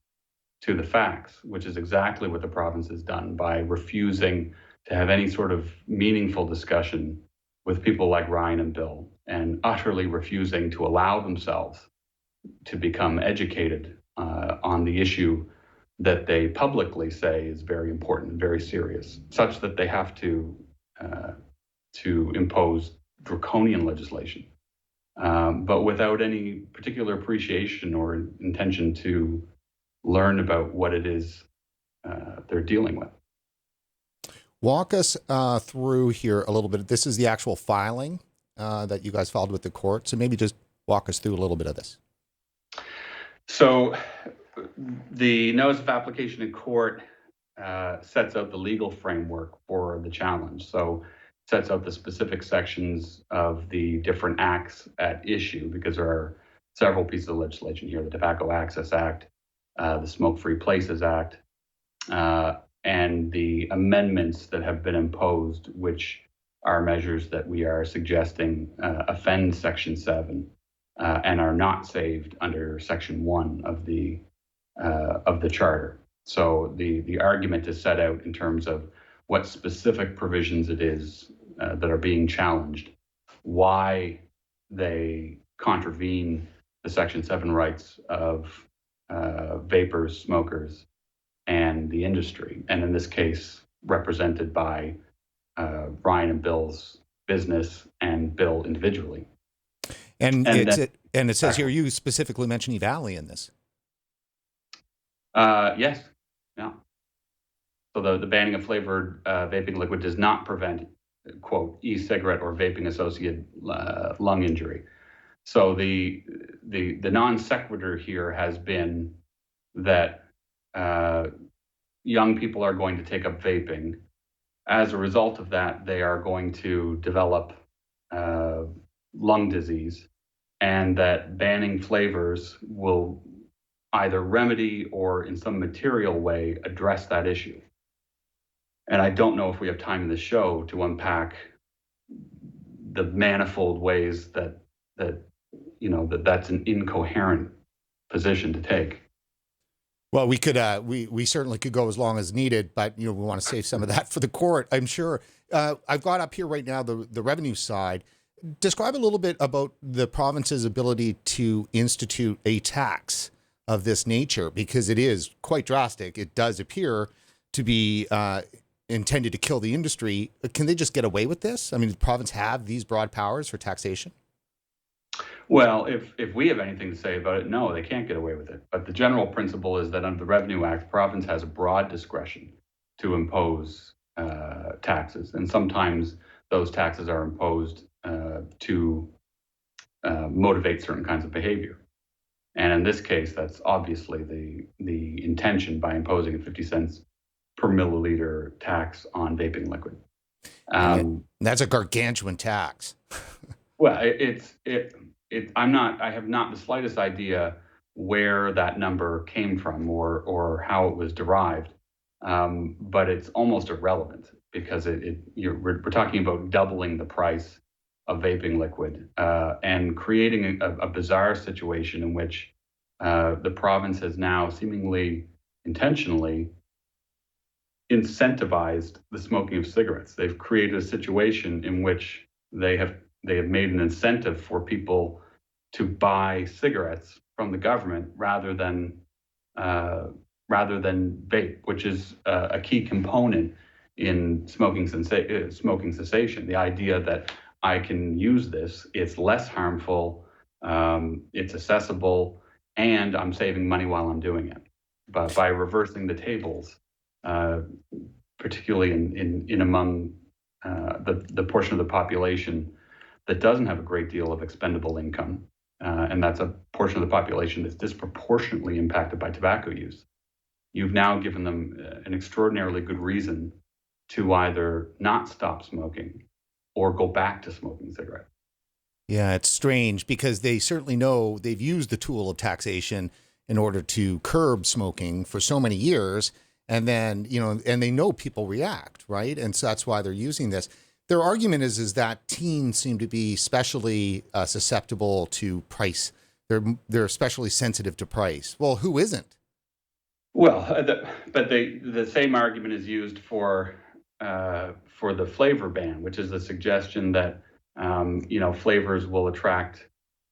B: to the facts, which is exactly what the province has done by refusing to have any sort of meaningful discussion with people like Ryan and Bill, and utterly refusing to allow themselves to become educated on the issue that they publicly say is very important and very serious, such that they have to impose draconian legislation, but without any particular appreciation or intention to learn about what it is they're dealing with.
C: Walk us through here a little bit. This is the actual filing that you guys filed with the court. So maybe just walk us through a little bit of this.
B: So the notice of application in court sets out the legal framework for the challenge. So it sets out the specific sections of the different acts at issue, because there are several pieces of legislation here: the Tobacco Access Act, the Smoke-Free Places Act, and the amendments that have been imposed, which are measures that we are suggesting offend Section 7 and are not saved under Section 1 of the Charter. So the argument is set out in terms of what specific provisions it is that are being challenged, why they contravene the Section 7 rights of vapors, smokers, and the industry, and in this case, represented by Ryan and Bill's business and Bill individually.
C: And it says here you specifically mention E-Valley in this.
B: Yes, yeah. So the banning of flavored vaping liquid does not prevent, quote, e-cigarette or vaping associated lung injury. So the non sequitur here has been that young people are going to take up vaping. As a result of that, they are going to develop lung disease, and that banning flavors will either remedy or in some material way address that issue. And I don't know if we have time in the show to unpack the manifold ways that's an incoherent position to take.
C: Well, we could we certainly could go as long as needed, but we want to save some of that for the court, I'm sure. I've got up here right now the revenue side. Describe a little bit about the province's ability to institute a tax of this nature, because it is quite drastic. It does appear to be intended to kill the industry. Can they just get away with this? I mean, does the province have these broad powers for taxation?
B: Well, if we have anything to say about it, no, they can't get away with it. But the general principle is that under the Revenue Act, the province has a broad discretion to impose taxes. And sometimes those taxes are imposed to motivate certain kinds of behavior. And in this case, that's obviously the intention by imposing a 50 cents per milliliter tax on vaping liquid.
C: That's a gargantuan tax.
B: Well, I have not the slightest idea where that number came from or how it was derived, but it's almost irrelevant, because we're talking about doubling the price of vaping liquid and creating a bizarre situation in which the province has now seemingly intentionally incentivized the smoking of cigarettes. They've created a situation in which they have made an incentive for people to buy cigarettes from the government rather than vape, which is a key component in smoking cessation. The idea that I can use this, it's less harmful, it's accessible, and I'm saving money while I'm doing it. But by reversing the tables, particularly in among the portion of the population that doesn't have a great deal of expendable income, and that's a portion of the population that's disproportionately impacted by tobacco use, you've now given them an extraordinarily good reason to either not stop smoking or go back to smoking cigarettes.
C: Yeah, it's strange because they certainly know they've used the tool of taxation in order to curb smoking for so many years. And then, and they know people react, right? And so that's why they're using this. Their argument is that teens seem to be especially susceptible to price. They're especially sensitive to price. Well, who isn't?
B: Well, but the same argument is used for the flavor ban, which is the suggestion that flavors will attract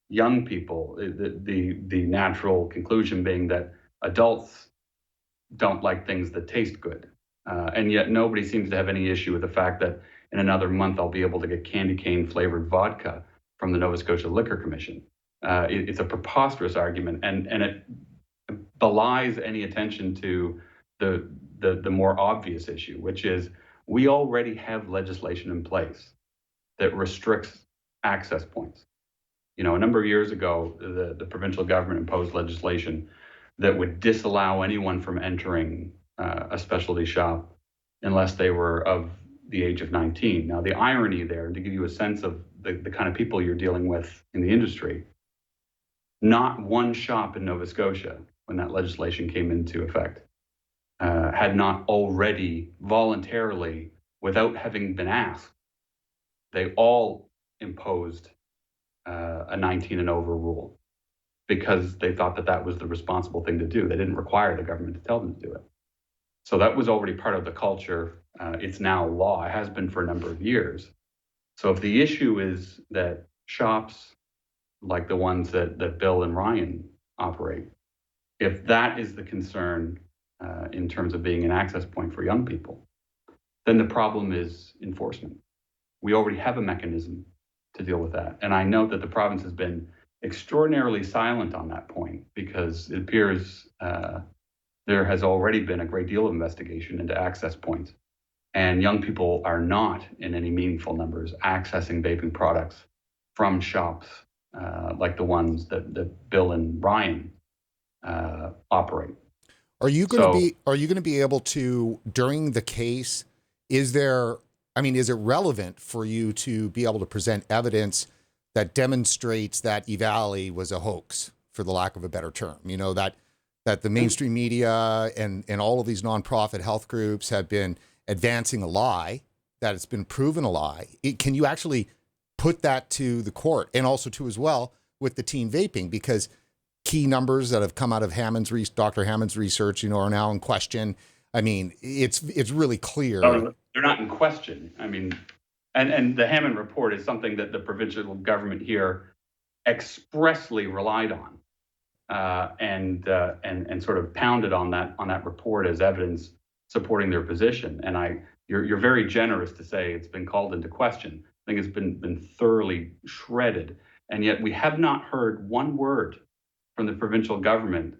B: young people. The natural conclusion being that adults don't like things that taste good, and yet nobody seems to have any issue with the fact that in another month I'll be able to get candy cane flavored vodka from the Nova Scotia Liquor Commission. It's a preposterous argument, and it belies any attention to the more obvious issue, which is we already have legislation in place that restricts access points. A number of years ago, the provincial government imposed legislation that would disallow anyone from entering a specialty shop unless they were of the age of 19. Now, the irony there, to give you a sense of the kind of people you're dealing with in the industry, not one shop in Nova Scotia, when that legislation came into effect, had not already voluntarily, without having been asked, they all imposed a 19 and over rule because they thought that was the responsible thing to do. They didn't require the government to tell them to do it. So that was already part of the culture. It's now law. It has been for a number of years. So if the issue is that shops like the ones that Bill and Ryan operate, if that is the concern in terms of being an access point for young people, then the problem is enforcement. We already have a mechanism to deal with that. And I know that the province has been extraordinarily silent on that point because it appears there has already been a great deal of investigation into access points. And young people are not in any meaningful numbers accessing vaping products from shops like the ones that Bill and Ryan operate.
C: Are you going to be able to, during the case, is it relevant for you to be able to present evidence that demonstrates that EVALI was a hoax, for the lack of a better term? That the mainstream media and all of these nonprofit health groups have been advancing a lie, that it's been proven a lie. Can you actually put that to the court and also to as well with the teen vaping? Because key numbers that have come out of Dr. Hammond's research, are now in question. I mean, it's really clear.
B: No, they're not in question. I mean, and the Hammond report is something that the provincial government here expressly relied on and sort of pounded on that report as evidence supporting their position. And you're very generous to say it's been called into question. I think it's been thoroughly shredded, and yet we have not heard one word from the provincial government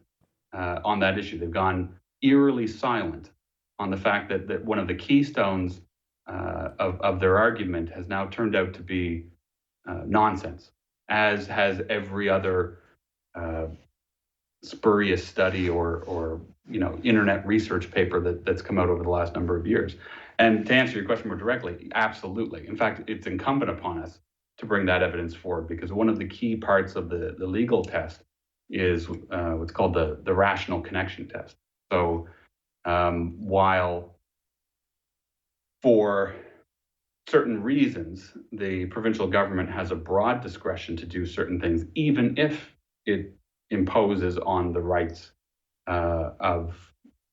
B: on that issue. They've gone eerily silent on the fact that one of the keystones of their argument has now turned out to be nonsense, as has every other spurious study or internet research paper that's come out over the last number of years. And to answer your question more directly, absolutely. In fact, it's incumbent upon us to bring that evidence forward, because one of the key parts of the legal test is what's called the rational connection test. So while for certain reasons the provincial government has a broad discretion to do certain things, even if it imposes on the rights of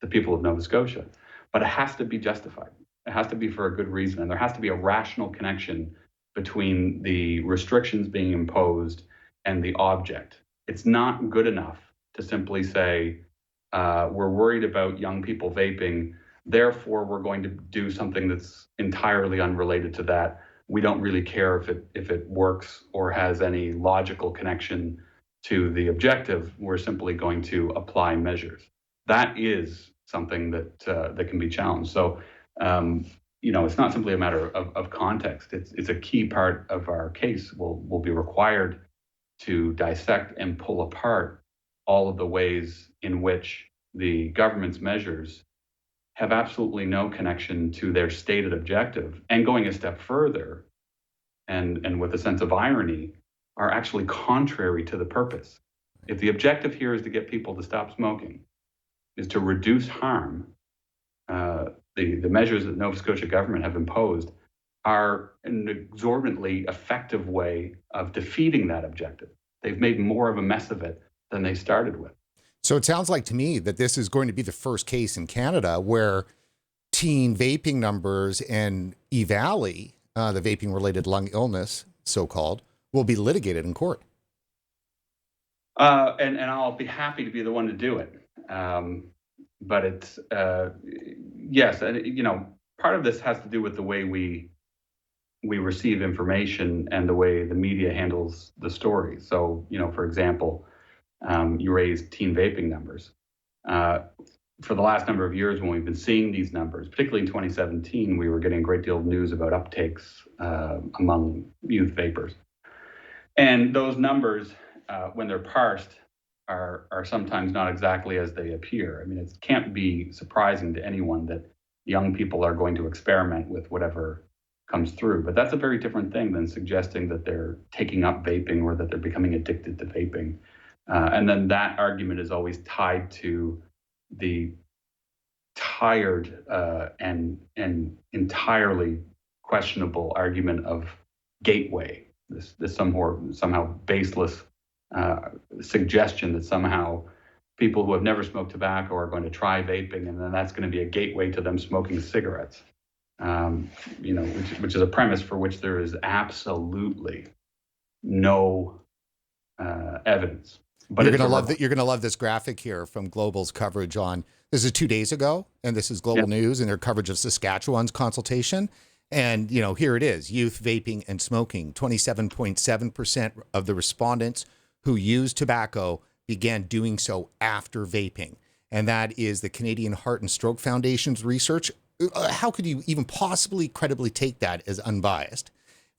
B: the people of Nova Scotia, but it has to be justified. It has to be for a good reason, and there has to be a rational connection between the restrictions being imposed and the object. It's not good enough to simply say, we're worried about young people vaping, therefore we're going to do something that's entirely unrelated to that. We don't really care if it works or has any logical connection to the objective. We're simply going to apply measures. That is something that can be challenged. So, it's not simply a matter of context. It's a key part of our case. We'll be required to dissect and pull apart all of the ways in which the government's measures have absolutely no connection to their stated objective, and going a step further, and with a sense of irony, are actually contrary to the purpose. If the objective here is to get people to stop smoking, is to reduce harm, the measures that Nova Scotia government have imposed are an exorbitantly effective way of defeating that objective. They've made more of a mess of it than they started with.
C: So it sounds like to me that this is going to be the first case in Canada where teen vaping numbers and EVALI, the vaping-related lung illness, so-called, will be litigated in court.
B: And I'll be happy to be the one to do it. But it's, yes, and part of this has to do with the way we receive information and the way the media handles the story. So, for example, you raised teen vaping numbers. For the last number of years, when we've been seeing these numbers, particularly in 2017, we were getting a great deal of news about uptakes among youth vapers. And those numbers, when they're parsed, are sometimes not exactly as they appear. I mean, it can't be surprising to anyone that young people are going to experiment with whatever comes through. But that's a very different thing than suggesting that they're taking up vaping or that they're becoming addicted to vaping. And then that argument is always tied to the tired and entirely questionable argument of gateway, this somehow baseless suggestion that somehow people who have never smoked tobacco are going to try vaping, and then that's going to be a gateway to them smoking cigarettes. Which is a premise for which there is absolutely no evidence. But
C: you're going to love this graphic here from Global's coverage on, this is 2 days ago, and this is Global News and their coverage of Saskatchewan's consultation. And, here it is, youth vaping and smoking. 27.7% of the respondents who used tobacco began doing so after vaping. And that is the Canadian Heart and Stroke Foundation's research. How could you even possibly credibly take that as unbiased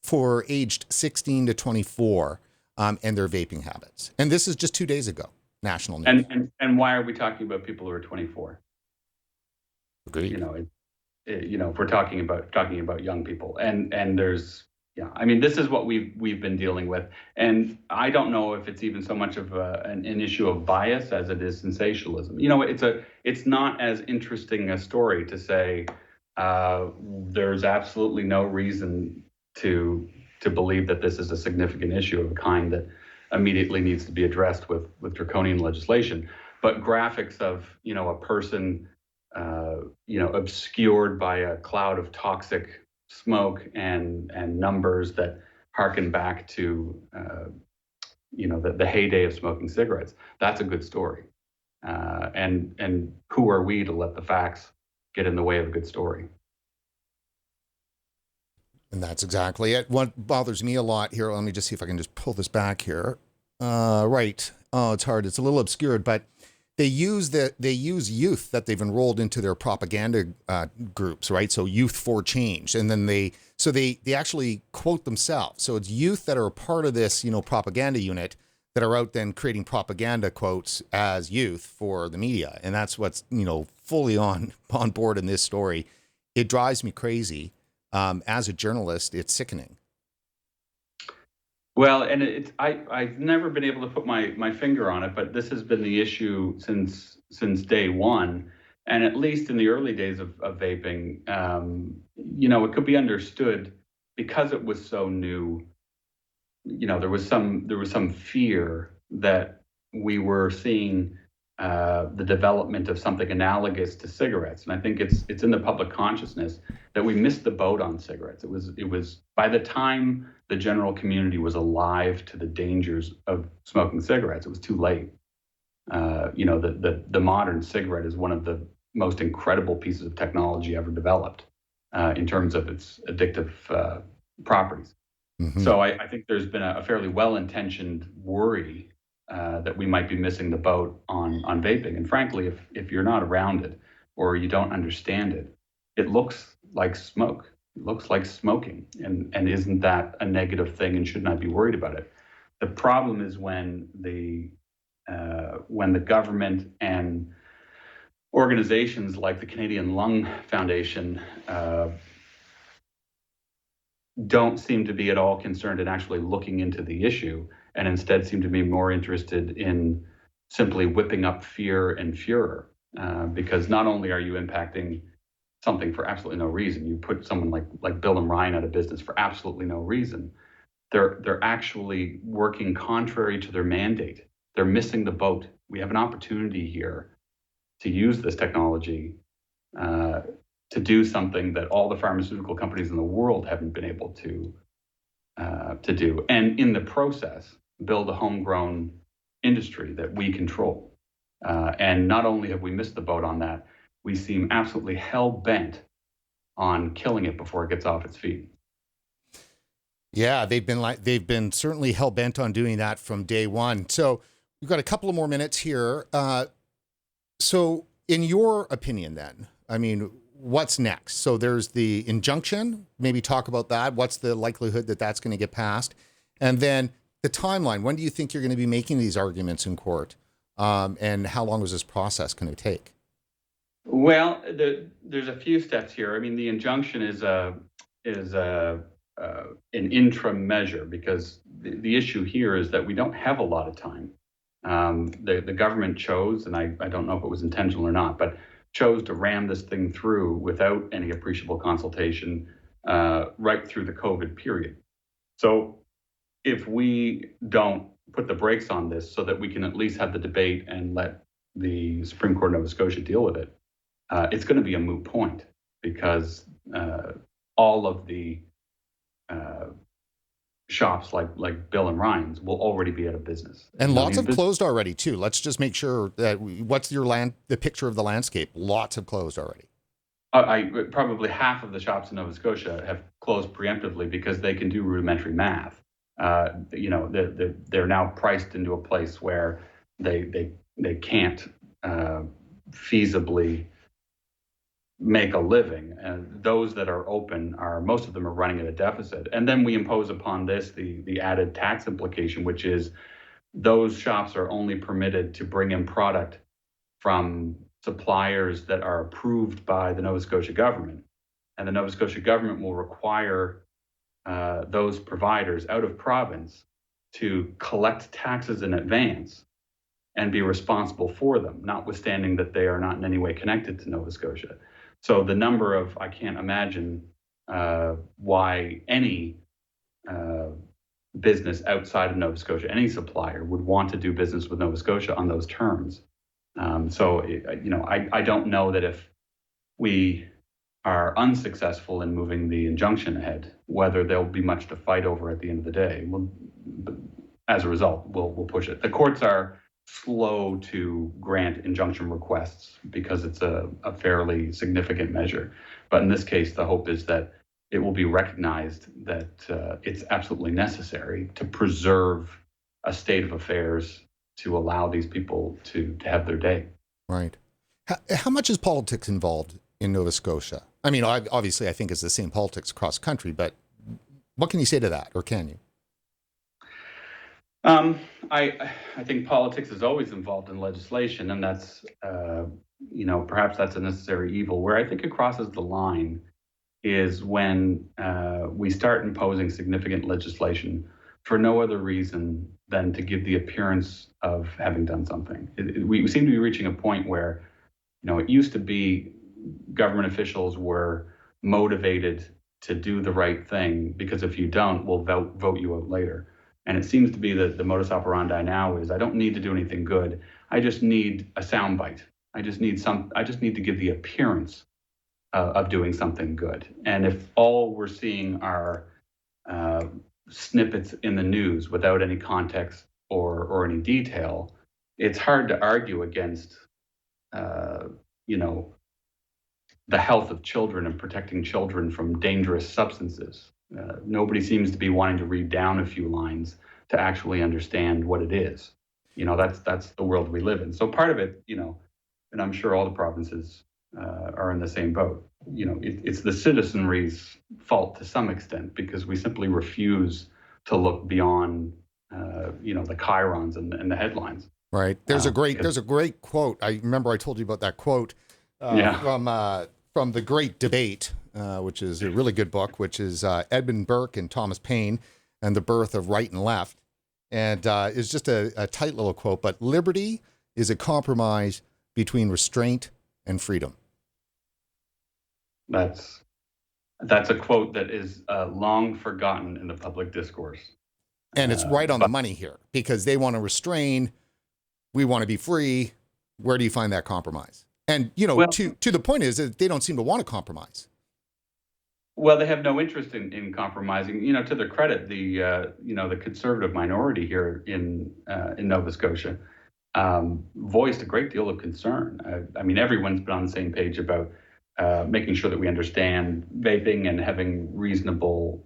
C: for aged 16 to 24 and their vaping habits? And this is just 2 days ago, national news.
B: And why are we talking about people who are 24?
C: Agreed.
B: If we're talking about young people, and there's, this is what we've been dealing with, and I don't know if it's even so much of an issue of bias as it is sensationalism. It's not as interesting a story to say there's absolutely no reason to believe that this is a significant issue of a kind that immediately needs to be addressed with draconian legislation. But graphics of a person obscured by a cloud of toxic smoke and numbers that harken back to the heyday of smoking cigarettes. That's a good story. And who are we to let the facts get in the way of a good story?
C: And that's exactly it. What bothers me a lot here, let me just see if I can just pull this back here. Right. Oh, it's hard. It's a little obscured, but they use youth that they've enrolled into their propaganda groups, right? So Youth for Change. And then they actually quote themselves. So it's youth that are a part of this, propaganda unit that are out then creating propaganda quotes as youth for the media. And that's what's, fully on board in this story. It drives me crazy. As a journalist, it's sickening.
B: Well, and I've never been able to put my finger on it, but this has been the issue since day one. And at least in the early days of vaping, it could be understood because it was so new. There was some fear that we were seeing the development of something analogous to cigarettes. And I think it's in the public consciousness that we missed the boat on cigarettes. It was by the time the general community was alive to the dangers of smoking cigarettes, it was too late. The modern cigarette is one of the most incredible pieces of technology ever developed in terms of its addictive properties. Mm-hmm. So I think there's been a fairly well-intentioned worry that we might be missing the boat on vaping. And frankly, if you're not around it or you don't understand it, it looks like smoke. It looks like smoking. And isn't that a negative thing, and shouldn't I be worried about it? The problem is when the government and organizations like the Canadian Lung Foundation don't seem to be at all concerned in actually looking into the issue, and instead seem to be more interested in simply whipping up fear and furor. Because not only are you impacting something for absolutely no reason, you put someone like Bill and Ryan out of business for absolutely no reason. They're actually working contrary to their mandate. They're missing the boat. We have an opportunity here to use this technology to do something that all the pharmaceutical companies in the world haven't been able to do, and in the process, build a homegrown industry that we control. And not only have we missed the boat on that, we seem absolutely hell-bent on killing it before it gets off its feet.
C: Yeah, they've been certainly hell-bent on doing that from day one. So we've got a couple of more minutes here. So in your opinion then, I mean, what's next? So there's the injunction. Maybe talk about that. What's the likelihood that that's going to get passed? And then the timeline. When do you think you're going to be making these arguments in court? And how long is this process going to take?
B: Well, there's a few steps here. I mean, the injunction is an interim measure, because the issue here is that we don't have a lot of time. The government chose, and I don't know if it was intentional or not, but chose to ram this thing through without any appreciable consultation right through the COVID period. So if we don't put the brakes on this so that we can at least have the debate and let the Supreme Court of Nova Scotia deal with it, it's going to be a moot point, because all of the shops like Bill and Ryan's will already be out of business.
C: And lots have closed already too. Let's just make sure that what's the picture of the landscape? Lots have closed already.
B: Probably half of the shops in Nova Scotia have closed preemptively because they can do rudimentary math. They're now priced into a place where they can't feasibly make a living. And those that are open most of them are running at a deficit. And then we impose upon this the added tax implication, which is those shops are only permitted to bring in product from suppliers that are approved by the Nova Scotia government. And the Nova Scotia government will require those providers out of province to collect taxes in advance and be responsible for them, notwithstanding that they are not in any way connected to Nova Scotia. So the number of, I can't imagine why any business outside of Nova Scotia, any supplier, would want to do business with Nova Scotia on those terms. I don't know that if we are unsuccessful in moving the injunction ahead, whether there'll be much to fight over at the end of the day. As a result, we'll push it. The courts are slow to grant injunction requests because it's a fairly significant measure. But in this case, the hope is that it will be recognized that it's absolutely necessary to preserve a state of affairs to allow these people to have their day.
C: Right. How much is politics involved in Nova Scotia? I mean, obviously, I think it's the same politics across the country, but what can you say to that, or can you?
B: I think politics is always involved in legislation, and that's, perhaps that's a necessary evil. Where I think it crosses the line is when we start imposing significant legislation for no other reason than to give the appearance of having done something. We seem to be reaching a point where, it used to be government officials were motivated to do the right thing because if you don't, we'll vote you out later. And it seems to be that the modus operandi now is I don't need to do anything good. I just need a soundbite. I just need to give the appearance of doing something good. And if all we're seeing are snippets in the news without any context or any detail, it's hard to argue against, the health of children and protecting children from dangerous substances. Nobody seems to be wanting to read down a few lines to actually understand what it is. That's the world we live in. So part of it, and I'm sure all the provinces are in the same boat. It's the citizenry's fault to some extent because we simply refuse to look beyond, the chyrons and the headlines.
C: Right. There's a great quote. I remember I told you about that quote from The Great Debate, which is a really good book, which is Edmund Burke and Thomas Paine and the Birth of Right and Left. And it's just a tight little quote, but liberty is a compromise between restraint and freedom.
B: That's a quote that is long forgotten in the public discourse.
C: And it's right on the money here because they want to restrain. We want to be free. Where do you find that compromise? And, to the point is that they don't seem to want to compromise.
B: Well, they have no interest in compromising. To their credit, the conservative minority here in Nova Scotia voiced a great deal of concern. Everyone's been on the same page about making sure that we understand vaping and having reasonable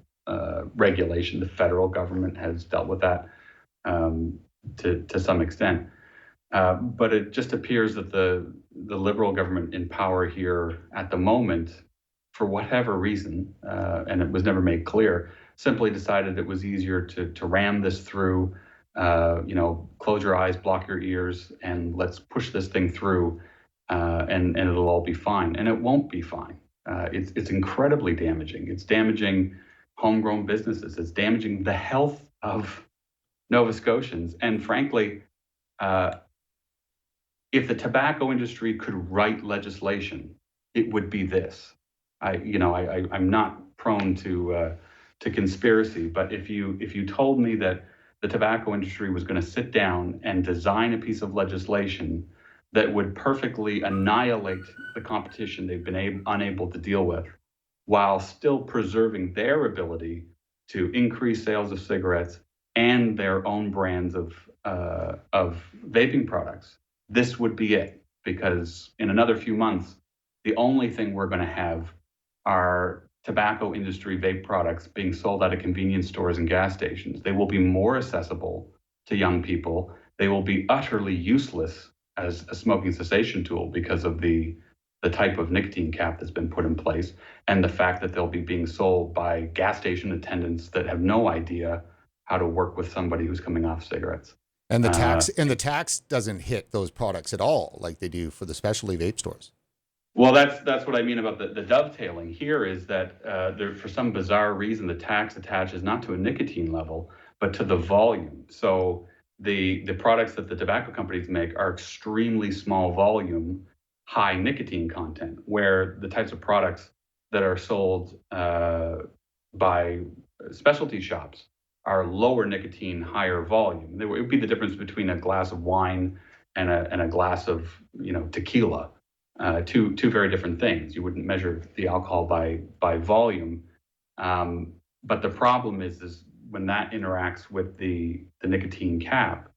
B: regulation. The federal government has dealt with that to some extent. But it just appears that the Liberal government in power here at the moment, for whatever reason, and it was never made clear, simply decided it was easier to ram this through, close your eyes, block your ears, and let's push this thing through, and it'll all be fine. And it won't be fine. It's incredibly damaging. It's damaging homegrown businesses. It's damaging the health of Nova Scotians. And frankly, if the tobacco industry could write legislation, it would be this. I'm not prone to conspiracy, but if you told me that the tobacco industry was going to sit down and design a piece of legislation that would perfectly annihilate the competition they've been unable to deal with, while still preserving their ability to increase sales of cigarettes and their own brands of vaping products, this would be it. Because in another few months, the only thing we're going to have are tobacco industry vape products being sold out of convenience stores and gas stations. They will be more accessible to young people. They will be utterly useless as a smoking cessation tool because of the type of nicotine cap that's been put in place and the fact that they'll be being sold by gas station attendants that have no idea how to work with somebody who's coming off cigarettes.
C: And the tax doesn't hit those products at all like they do for the specialty vape stores.
B: Well, that's what I mean about the dovetailing here is that for some bizarre reason, the tax attaches not to a nicotine level, but to the volume. So the products that the tobacco companies make are extremely small volume, high nicotine content, where the types of products that are sold by specialty shops are lower nicotine, higher volume. It would be the difference between a glass of wine and a glass of tequila. Two very different things. You wouldn't measure the alcohol by volume, but the problem is when that interacts with the nicotine cap,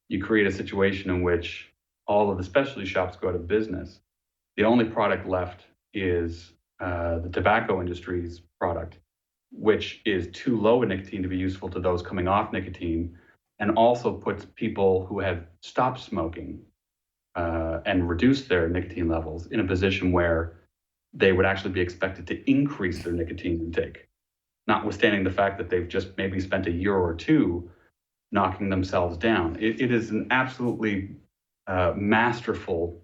B: you create a situation in which all of the specialty shops go out of business. The only product left is the tobacco industry's product, which is too low in nicotine to be useful to those coming off nicotine, and also puts people who have stopped smoking and reduce their nicotine levels in a position where they would actually be expected to increase their nicotine intake, notwithstanding the fact that they've just maybe spent a year or two knocking themselves down. It is an absolutely masterful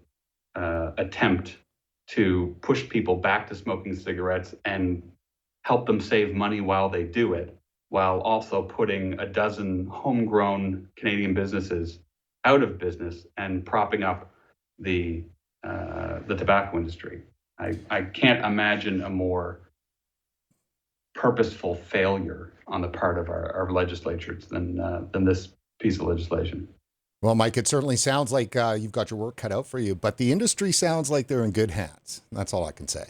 B: attempt to push people back to smoking cigarettes and help them save money while they do it, while also putting a dozen homegrown Canadian businesses out of business and propping up the tobacco industry. I can't imagine a more purposeful failure on the part of our legislatures than this piece of legislation.
C: Well, Mike, it certainly sounds like you've got your work cut out for you, but the industry sounds like they're in good hands. That's all I can say.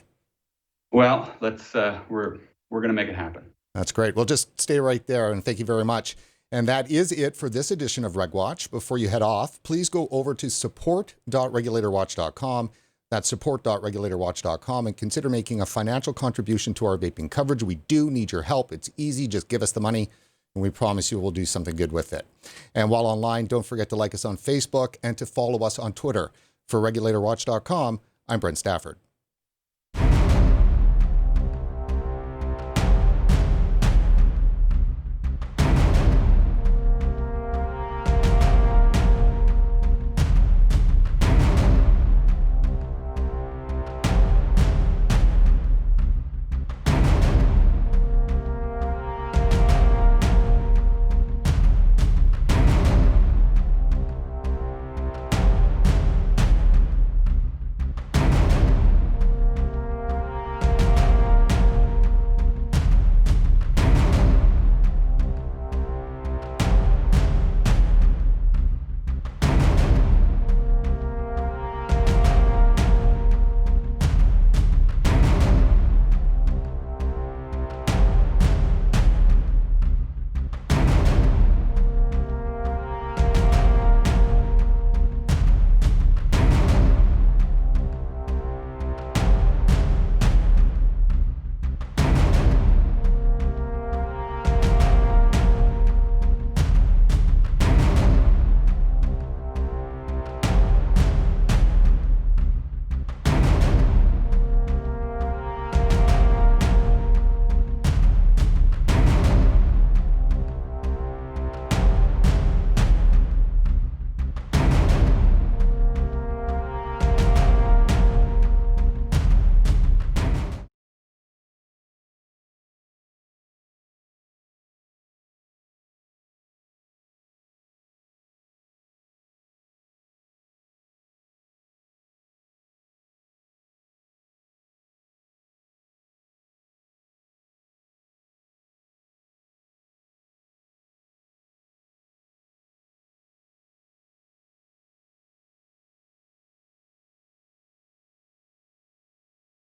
B: Well, we're going to make it happen.
C: That's great. Well, just stay right there, and thank you very much. And that is it for this edition of RegWatch. Before you head off, please go over to support.regulatorwatch.com. That's support.regulatorwatch.com, and consider making a financial contribution to our vaping coverage. We do need your help. It's easy. Just give us the money, and we promise you we'll do something good with it. And while online, don't forget to like us on Facebook and to follow us on Twitter. For regulatorwatch.com, I'm Brent Stafford.